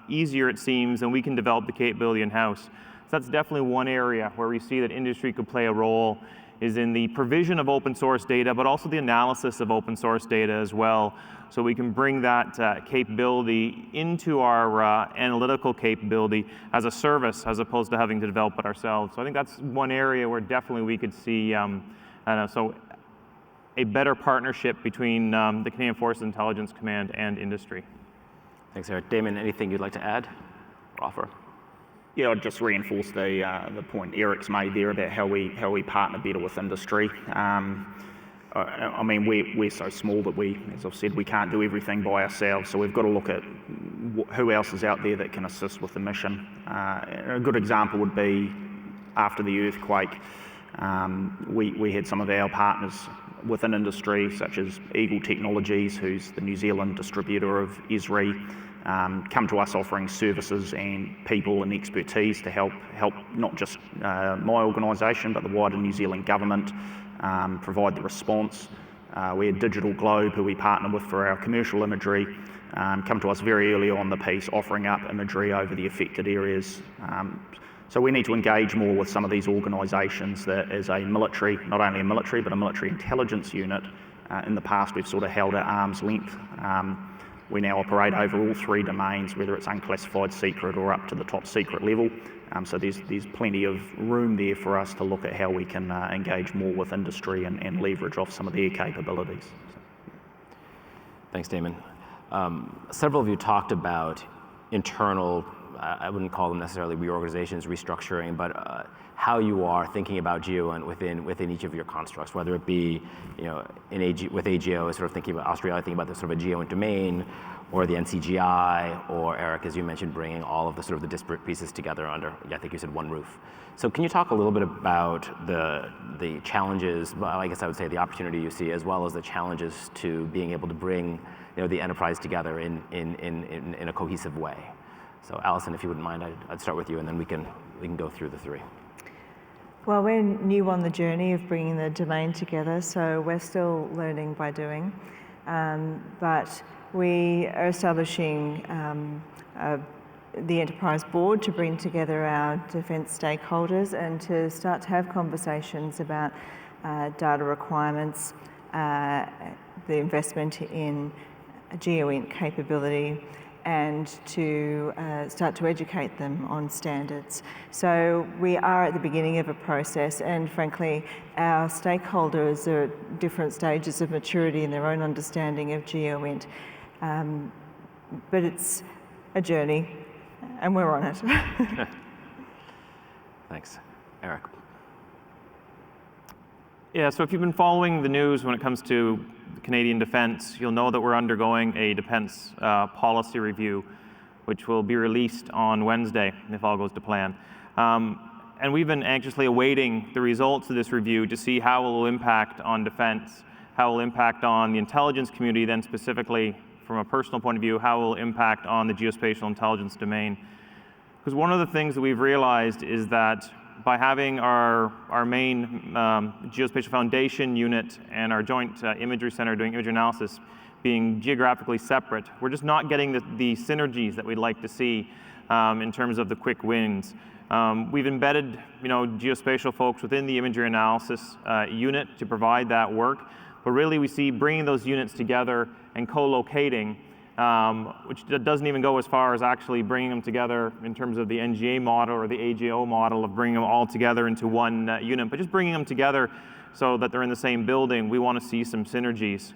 easier, it seems, than we can develop the capability in-house. So that's definitely one area where we see that industry could play a role, is in the provision of open source data, but also the analysis of open source data as well, so we can bring that capability into our analytical capability as a service, as opposed to having to develop it ourselves. So I think that's one area where definitely we could see a better partnership between the Canadian Forces Intelligence Command and industry. Thanks, Eric. Damon, anything you'd like to add or offer? Yeah, I'd just reinforce the point Eric's made there about how we partner better with industry. I mean, we're so small that as I've said, we can't do everything by ourselves. So we've got to look at who else is out there that can assist with the mission. A good example would be after the earthquake, we had some of our partners within industry, such as Eagle Technologies, who's the New Zealand distributor of Esri, come to us offering services and people and expertise to help not just my organisation, but the wider New Zealand government provide the response. We had Digital Globe, who we partner with for our commercial imagery, come to us very early on the piece, offering up imagery over the affected areas. So we need to engage more with some of these organisations that as a military, not only a military, but a military intelligence unit. In the past, we've sort of held at arm's length. We now operate over all three domains, whether it's unclassified secret or up to the top secret level. So there's plenty of room there for us to look at how we can engage more with industry and leverage off some of their capabilities. Thanks, Damon. Several of you talked about internal, I wouldn't call them necessarily reorganizations, restructuring, but how you are thinking about GEOINT within each of your constructs, whether it be, with AGO, sort of thinking about Australia, thinking about the sort of a GEOINT domain, or the NCGI, or Eric, as you mentioned, bringing all of the sort of the disparate pieces together under, I think you said, one roof. So can you talk a little bit about the challenges, well, I guess I would say the opportunity you see, as well as the challenges to being able to bring the enterprise together in a cohesive way? So Alison, if you wouldn't mind, I'd start with you, and then we can go through the three. Well, we're new on the journey of bringing the domain together, so we're still learning by doing. But we are establishing the enterprise board to bring together our defence stakeholders and to start to have conversations about data requirements, the investment in GEOINT capability, and to start to educate them on standards. So we are at the beginning of a process, and frankly, our stakeholders are at different stages of maturity in their own understanding of GEOINT. But it's a journey, and we're on it. Thanks. Eric. Yeah, so if you've been following the news when it comes to Canadian defence, you'll know that we're undergoing a defence policy review, which will be released on Wednesday, if all goes to plan. And we've been anxiously awaiting the results of this review to see how it will impact on defence, how it will impact on the intelligence community, then specifically from a personal point of view, how it will impact on the geospatial intelligence domain. Because one of the things that we've realized is that by having our main geospatial foundation unit and our joint imagery center doing image analysis being geographically separate, we're just not getting the synergies that we'd like to see in terms of the quick wins. We've embedded geospatial folks within the imagery analysis unit to provide that work, but really we see bringing those units together and co-locating, which doesn't even go as far as actually bringing them together in terms of the NGA model or the AGO model of bringing them all together into one unit, but just bringing them together so that they're in the same building. We want to see some synergies.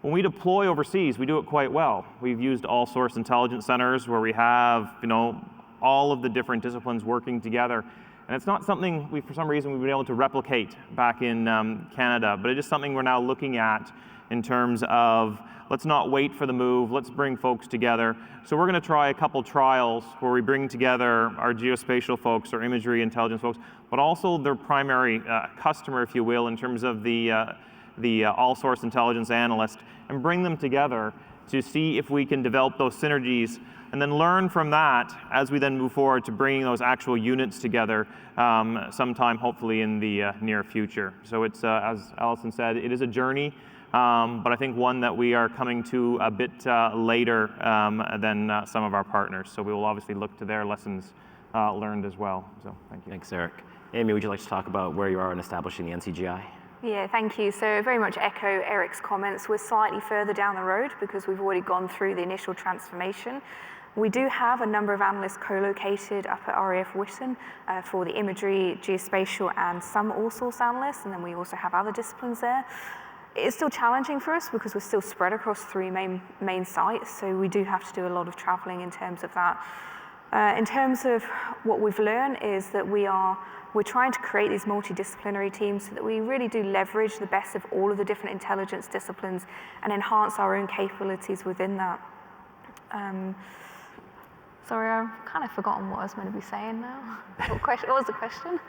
When we deploy overseas, we do it quite well. We've used all source intelligence centers where we have all of the different disciplines working together. And it's not something for some reason, we've been able to replicate back in Canada, but it is something we're now looking at in terms of let's not wait for the move, let's bring folks together. So we're going to try a couple trials where we bring together our geospatial folks, our imagery intelligence folks, but also their primary customer, if you will, in terms of the all-source intelligence analyst, and bring them together to see if we can develop those synergies and then learn from that as we then move forward to bringing those actual units together sometime hopefully in the near future. So it's, as Alison said, it is a journey, but I think one that we are coming to a bit later than some of our partners. So we will obviously look to their lessons learned as well. So thank you. Thanks, Eric. Aimee, would you like to talk about where you are in establishing the NCGI? Yeah, thank you. So very much echo Eric's comments. We're slightly further down the road because we've already gone through the initial transformation. We do have a number of analysts co-located up at RAF Whitton for the imagery, geospatial, and some all-source analysts, and then we also have other disciplines there. It's still challenging for us because we're still spread across three main sites, so we do have to do a lot of traveling in terms of that. In terms of what we've learned is that we're trying to create these multidisciplinary teams so that we really do leverage the best of all of the different intelligence disciplines and enhance our own capabilities within that. Sorry, I've kind of forgotten what I was meant to be saying now. What was the question?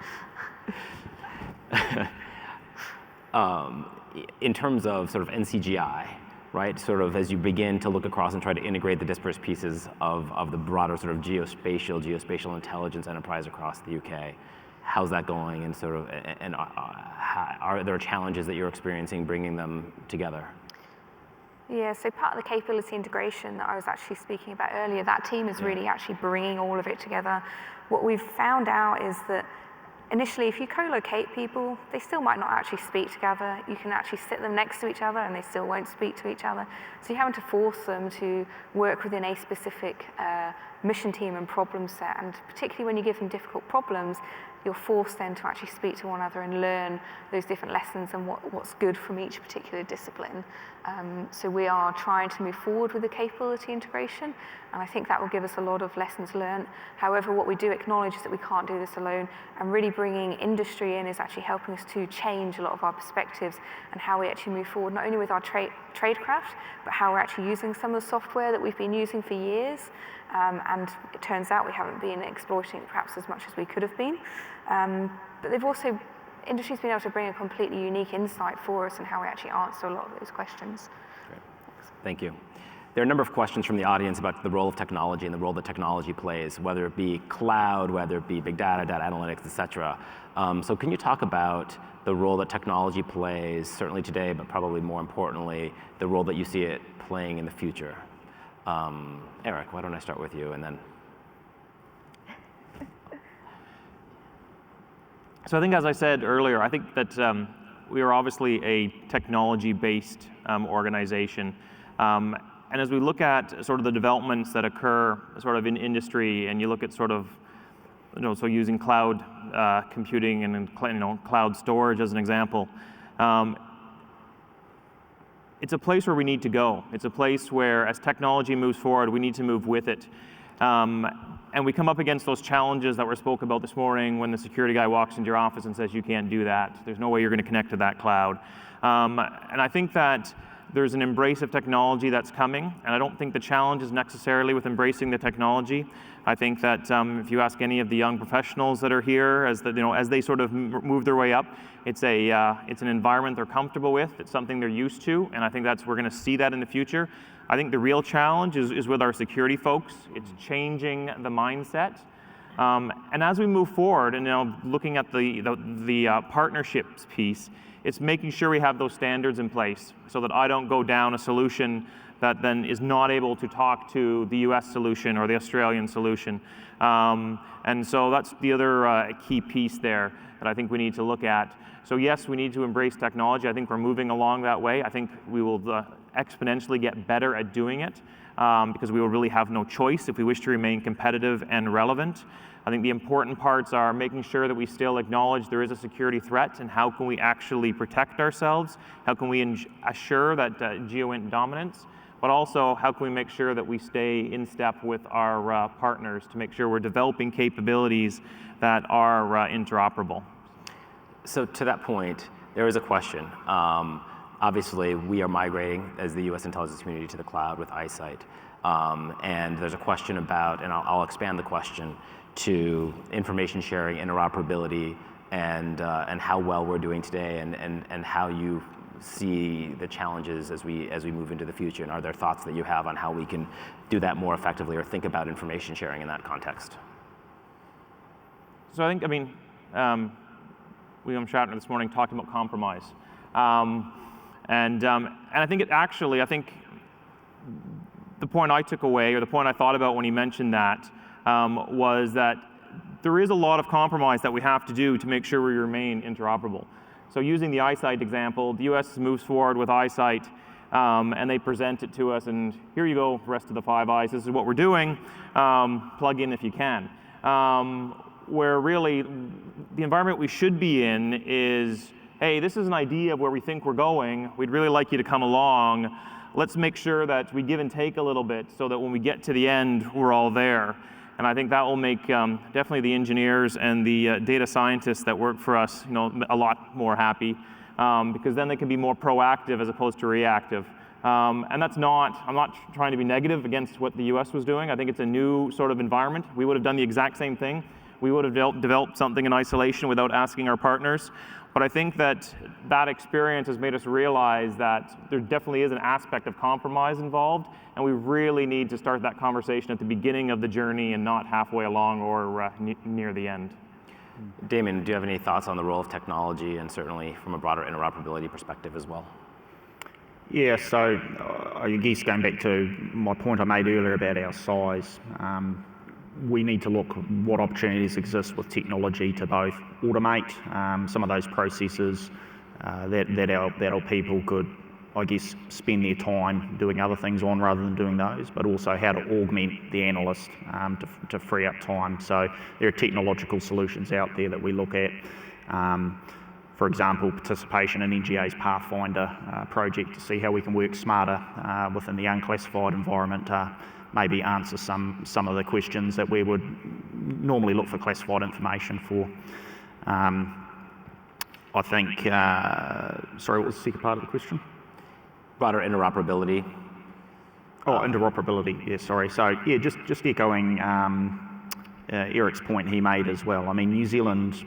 In terms of sort of NCGI, right? Sort of as you begin to look across and try to integrate the disparate pieces of the broader sort of geospatial intelligence enterprise across the UK, how's that going? And sort of, are there challenges that you're experiencing bringing them together? Yeah, so part of the capability integration that I was actually speaking about earlier, that team is really actually bringing all of it together. What we've found out is that initially, if you co-locate people, they still might not actually speak together. You can actually sit them next to each other and they still won't speak to each other. So you're having to force them to work within a specific mission team and problem set. And particularly when you give them difficult problems, you're forced then to actually speak to one another and learn those different lessons and what's good from each particular discipline. So we are trying to move forward with the capability integration, and I think that will give us a lot of lessons learned. However, what we do acknowledge is that we can't do this alone, and really bringing industry in is actually helping us to change a lot of our perspectives and how we actually move forward, not only with our tradecraft, but how we're actually using some of the software that we've been using for years. And it turns out we haven't been exploiting it perhaps as much as we could have been. But they've also, industry's been able to bring a completely unique insight for us and how we actually answer a lot of those questions. Great. Thank you. There are a number of questions from the audience about the role of technology and the role that technology plays, whether it be cloud, whether it be big data, data analytics, et cetera. So can you talk about the role that technology plays, certainly today, but probably more importantly, the role that you see it playing in the future? Eric, why don't I start with you and then. So I think, as I said earlier, I think that we are obviously a technology-based organization. And as we look at sort of the developments that occur sort of in industry, and you look at sort of, so using cloud computing and cloud storage as an example, it's a place where we need to go. It's a place where, as technology moves forward, we need to move with it. And we come up against those challenges that were spoke about this morning when the security guy walks into your office and says, you can't do that. There's no way you're going to connect to that cloud. And I think that there's an embrace of technology that's coming, and I don't think the challenge is necessarily with embracing the technology. I think that if you ask any of the young professionals that are here, as they sort of move their way up, it's an environment they're comfortable with. It's something they're used to, and I think we're going to see that in the future. I think the real challenge is with our security folks. It's changing the mindset. And as we move forward, and looking at the partnerships piece, it's making sure we have those standards in place so that I don't go down a solution that then is not able to talk to the US solution or the Australian solution. And so that's the other key piece there that I think we need to look at. So yes, we need to embrace technology. I think we're moving along that way. I think we will exponentially get better at doing it because we will really have no choice if we wish to remain competitive and relevant. I think the important parts are making sure that we still acknowledge there is a security threat and how can we actually protect ourselves, how can we assure that GEOINT dominance, but also how can we make sure that we stay in step with our partners to make sure we're developing capabilities that are interoperable. So to that point, there is a question. Obviously, we are migrating as the US intelligence community to the cloud with eyesight. And there's a question about, and I'll expand the question, to information sharing, interoperability, and how well we're doing today, and how you see the challenges as we move into the future, and are there thoughts that you have on how we can do that more effectively or think about information sharing in that context? So William Shatner this morning talked about compromise. And I think I think the point I took away, or the point I thought about when he mentioned that, was that there is a lot of compromise that we have to do to make sure we remain interoperable. So using the eyesight example, the US moves forward with eyesight, and they present it to us, and here you go, rest of the 5 eyes, this is what we're doing, plug in if you can. Where really, the environment we should be in is, hey, this is an idea of where we think we're going, we'd really like you to come along, let's make sure that we give and take a little bit so that when we get to the end, we're all there. And I think that will make definitely the engineers and the data scientists that work for us, a lot more happy, because then they can be more proactive as opposed to reactive. And I'm not trying to be negative against what the US was doing. I think it's a new sort of environment. We would have done the exact same thing. We would have developed something in isolation without asking our partners. But I think that experience has made us realize that there definitely is an aspect of compromise involved, and we really need to start that conversation at the beginning of the journey and not halfway along or near the end. Damon, do you have any thoughts on the role of technology, and certainly from a broader interoperability perspective as well? Yeah, so I guess going back to my point I made earlier about our size, we need to look what opportunities exist with technology to both automate some of those processes that our people could, I guess, spend their time doing other things on rather than doing those, but also how to augment the analyst to free up time. So there are technological solutions out there that we look at. For example, participation in NGA's Pathfinder project to see how we can work smarter within the unclassified environment to maybe answer some of the questions that we would normally look for classified information for. I think, sorry, what was the second part of the question? Broader interoperability. Oh, interoperability, yeah, sorry. So yeah, just echoing Eric's point he made as well. I mean, New Zealand,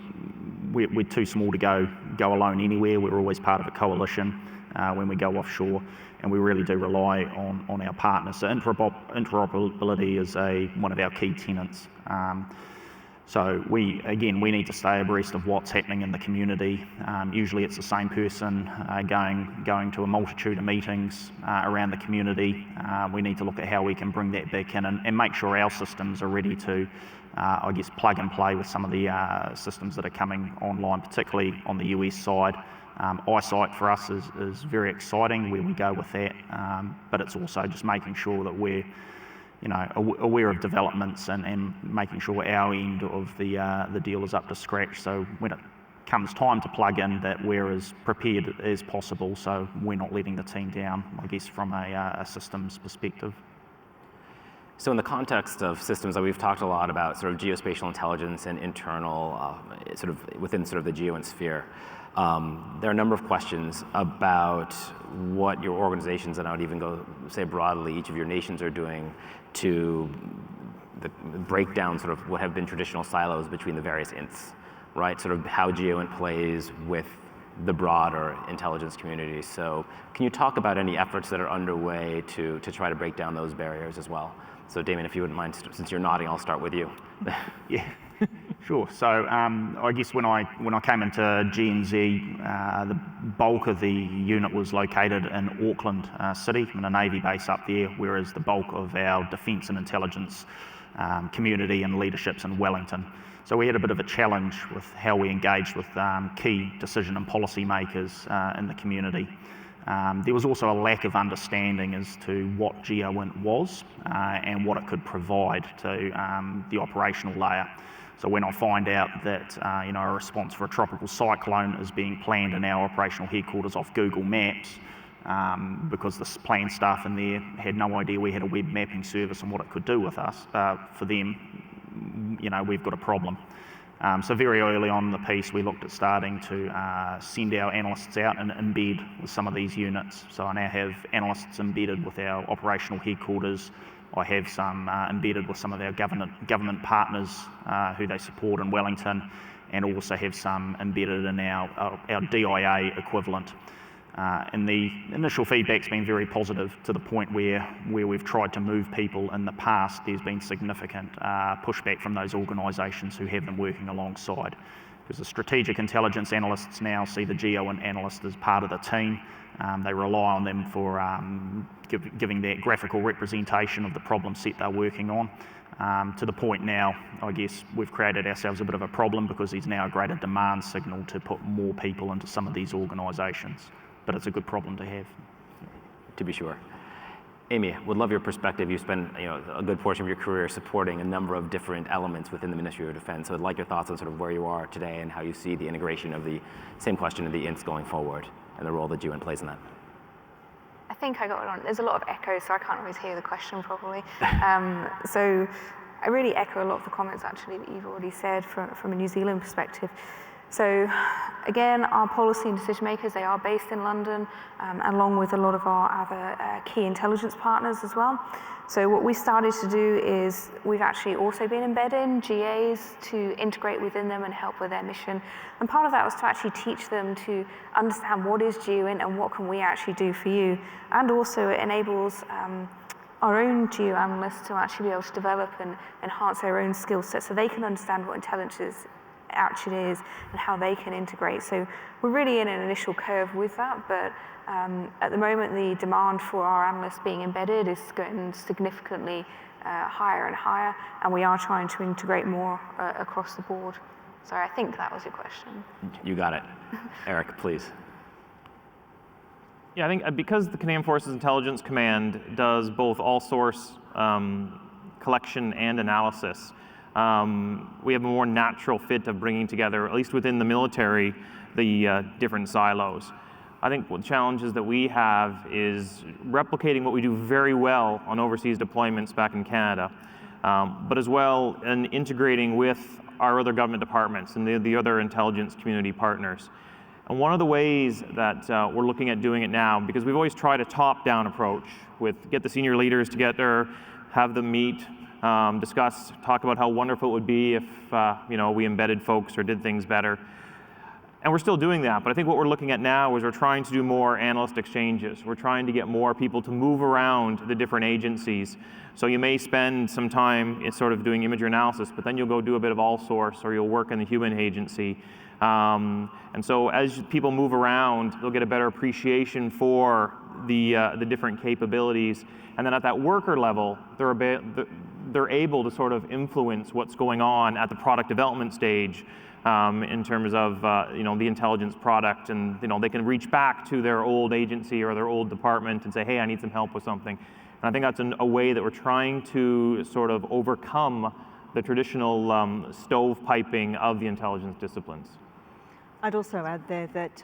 we're too small to go alone anywhere. We're always part of a coalition when we go offshore, and we really do rely on our partners. So interoperability is one of our key tenets. So we need to stay abreast of what's happening in the community. Usually it's the same person going to a multitude of meetings around the community. We need to look at how we can bring that back in and make sure our systems are ready to, I guess, plug and play with some of the systems that are coming online, particularly on the US side. Eyesight for us is very exciting where we go with that, but it's also just making sure that we're aware of developments and making sure our end of the deal is up to scratch. So when it comes time to plug in, that we're as prepared as possible, so we're not letting the team down, I guess, from a systems perspective. So in the context of systems, we've talked a lot about sort of geospatial intelligence and internal, sort of within sort of the GEOINT sphere. There are a number of questions about what your organizations, and I would even go say broadly, each of your nations are doing to break down sort of what have been traditional silos between the various INTs, right? Sort of how GEOINT plays with the broader intelligence community. So can you talk about any efforts that are underway to try to break down those barriers as well? So Damon, if you wouldn't mind, since you're nodding, I'll start with you. Yeah, sure. So I guess when I came into GNZ, the bulk of the unit was located in Auckland City, in a Navy base up there, whereas the bulk of our defence and intelligence community and leadership's in Wellington. So we had a bit of a challenge with how we engaged with key decision and policy makers in the community. There was also a lack of understanding as to what GEOINT was and what it could provide to the operational layer. So when I find out that a response for a tropical cyclone is being planned in our operational headquarters off Google Maps, because the planned staff in there had no idea we had a web mapping service and what it could do with us, for them, we've got a problem. So very early on in the piece, we looked at starting to send our analysts out and embed with some of these units. So I now have analysts embedded with our operational headquarters. I have some embedded with some of our government partners who they support in Wellington, and also have some embedded in our DIA equivalent. And the initial feedback's been very positive, to the point where we've tried to move people in the past. There's been significant pushback from those organisations who have them working alongside, because the strategic intelligence analysts now see the GEOINT analyst as part of the team. They rely on them for giving that graphical representation of the problem set they're working on. To the point now, I guess, we've created ourselves a bit of a problem, because there's now a greater demand signal to put more people into some of these organisations. But it's a good problem to have. To be sure. Aimee, would love your perspective. You spent a good portion of your career supporting a number of different elements within the Ministry of Defence. So I'd like your thoughts on sort of where you are today and how you see the integration of the same question of the INTs going forward and the role that GEOINT plays in that. I think I got it on. There's a lot of echo, so I can't always hear the question properly. So I really echo a lot of the comments actually that you've already said from a New Zealand perspective. So again, our policy and decision makers, they are based in London, along with a lot of our other key intelligence partners as well. So what we started to do is we've actually also been embedding GAs to integrate within them and help with their mission. And part of that was to actually teach them to understand what is GEOINT and what can we actually do for you. And also it enables our own geo analysts to actually be able to develop and enhance their own skill set, so they can understand what intelligence actually is and how they can integrate. So we're really in an initial curve with that, but at the moment the demand for our analysts being embedded is getting significantly higher and higher, and we are trying to integrate more across the board. So I think that was your question. You got it. Eric, please. Yeah, I think because the Canadian Forces Intelligence Command does both all source collection and analysis, we have a more natural fit of bringing together, at least within the military, the different silos. I think the challenges that we have is replicating what we do very well on overseas deployments back in Canada, but as well in integrating with our other government departments and the other intelligence community partners. And one of the ways that we're looking at doing it now, because we've always tried a top-down approach with get the senior leaders together, have them meet, discuss, talk about how wonderful it would be if we embedded folks or did things better. And we're still doing that, but I think what we're looking at now is we're trying to do more analyst exchanges. We're trying to get more people to move around the different agencies. So you may spend some time in sort of doing imagery analysis, but then you'll go do a bit of all source, or you'll work in the human agency. And so as people move around, they'll get a better appreciation for the different capabilities. And then at that worker level, they're able to sort of influence what's going on at the product development stage in terms of the intelligence product, and they can reach back to their old agency or their old department and say, hey, I need some help with something. And I think that's a way that we're trying to sort of overcome the traditional stovepiping of the intelligence disciplines. I'd also add there that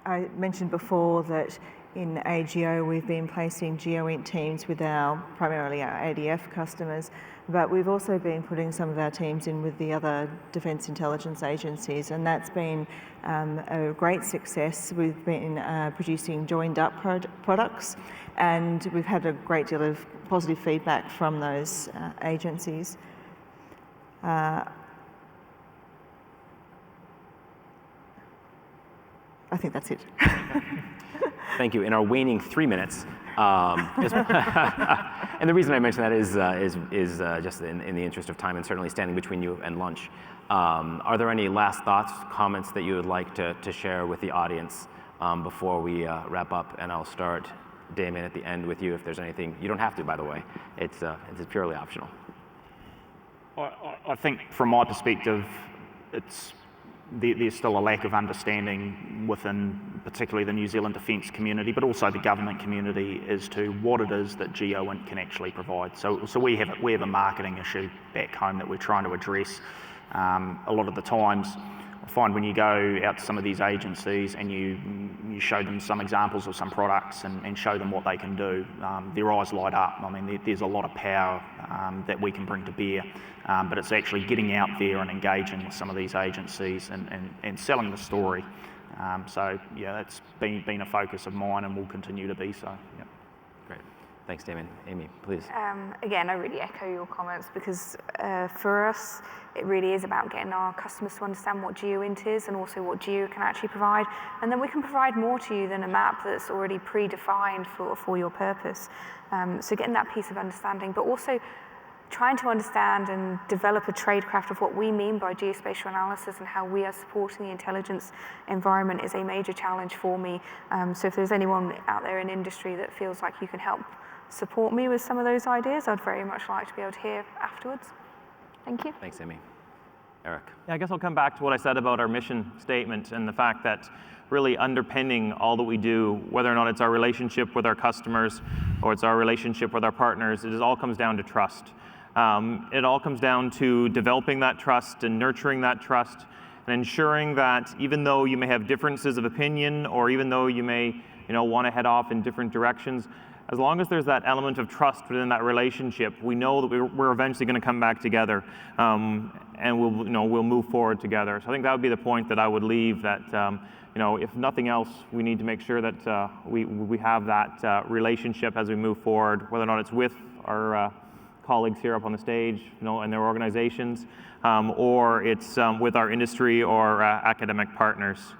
I mentioned before that in AGO we've been placing GEOINT teams with primarily our ADF customers, but we've also been putting some of our teams in with the other defence intelligence agencies, and that's been a great success. We've been producing joined up products, and we've had a great deal of positive feedback from those agencies. I think that's it. Thank you. In our waning 3 minutes, and the reason I mention that is just in the interest of time and certainly standing between you and lunch. Are there any last thoughts, comments that you would like to share with the audience before we wrap up? And I'll start, Damon, at the end with you if there's anything. You don't have to, by the way. It's purely optional. I think from my perspective, there's still a lack of understanding within particularly the New Zealand defence community, but also the government community, as to what it is that GEOINT can actually provide. So we have a marketing issue back home that we're trying to address. A lot of the times, I find when you go out to some of these agencies and you show them some examples of some products and show them what they can do, their eyes light up. I mean, there's a lot of power that we can bring to bear, but it's actually getting out there and engaging with some of these agencies and selling the story. So yeah, that's been a focus of mine and will continue to be so. Yep. Great. Thanks, Damon. Aimee, please. Again, I really echo your comments, because for us, it really is about getting our customers to understand what GEOINT is and also what Geo can actually provide. And then we can provide more to you than a map that's already predefined for your purpose. So getting that piece of understanding, but also trying to understand and develop a tradecraft of what we mean by geospatial analysis and how we are supporting the intelligence environment is a major challenge for me. So if there's anyone out there in industry that feels like you can help support me with some of those ideas, I'd very much like to be able to hear afterwards. Thank you. Thanks, Aimee. Eric. Yeah, I guess I'll come back to what I said about our mission statement and the fact that really underpinning all that we do, whether or not it's our relationship with our customers or it's our relationship with our partners, it all comes down to trust. It all comes down to developing that trust and nurturing that trust and ensuring that even though you may have differences of opinion, or even though you may want to head off in different directions, as long as there's that element of trust within that relationship, we know that we're eventually going to come back together, and we'll move forward together. So I think that would be the point that I would leave. That if nothing else, we need to make sure that we have that relationship as we move forward, whether or not it's with our colleagues here up on the stage, and their organizations, or it's with our industry or academic partners.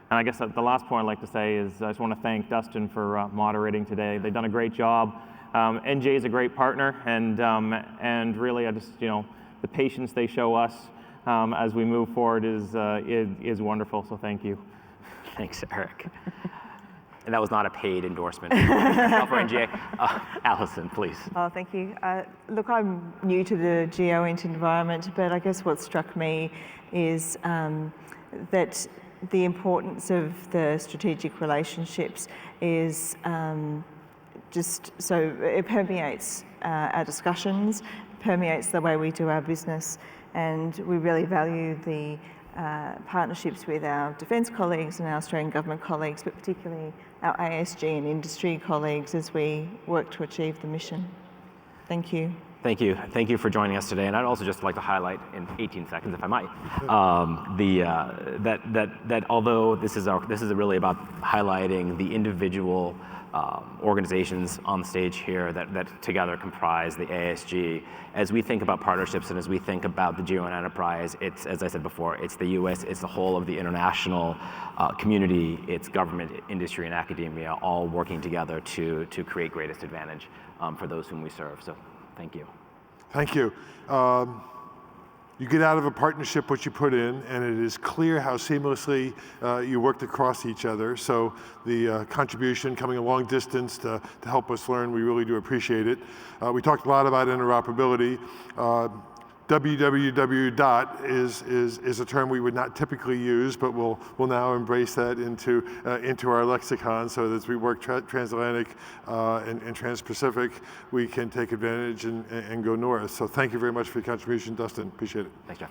And I guess the last point I'd like to say is I just want to thank Dustin for moderating today. They've done a great job. NJ is a great partner, and really, I just the patience they show us as we move forward is wonderful. So thank you. Thanks, Eric. and that was not a paid endorsement for NGA. Alison, please. Oh, thank you. Look, I'm new to the GEOINT environment, but I guess what struck me is that the importance of the strategic relationships is just so it permeates our discussions, permeates the way we do our business, and we really value the partnerships with our defence colleagues and our Australian government colleagues, but particularly our ASG and industry colleagues as we work to achieve the mission. Thank you. Thank you. Thank you for joining us today. And I'd also just like to highlight in 18 seconds, if I might, that although this is really about highlighting the individual organizations on the stage here that together comprise the ASG. As we think about partnerships and as we think about the GEOINT enterprise, it's, as I said before, it's the US, it's the whole of the international community, it's government, industry, and academia all working together to create greatest advantage for those whom we serve. So thank you. Thank you. You get out of a partnership what you put in, and it is clear how seamlessly you worked across each other. So the contribution coming a long distance to help us learn, we really do appreciate it. We talked a lot about interoperability. www. is a term we would not typically use, but we'll now embrace that into our lexicon, so that as we work transatlantic and trans-Pacific, we can take advantage and go north. So thank you very much for your contribution, Dustin. Appreciate it. Thanks, Jeff.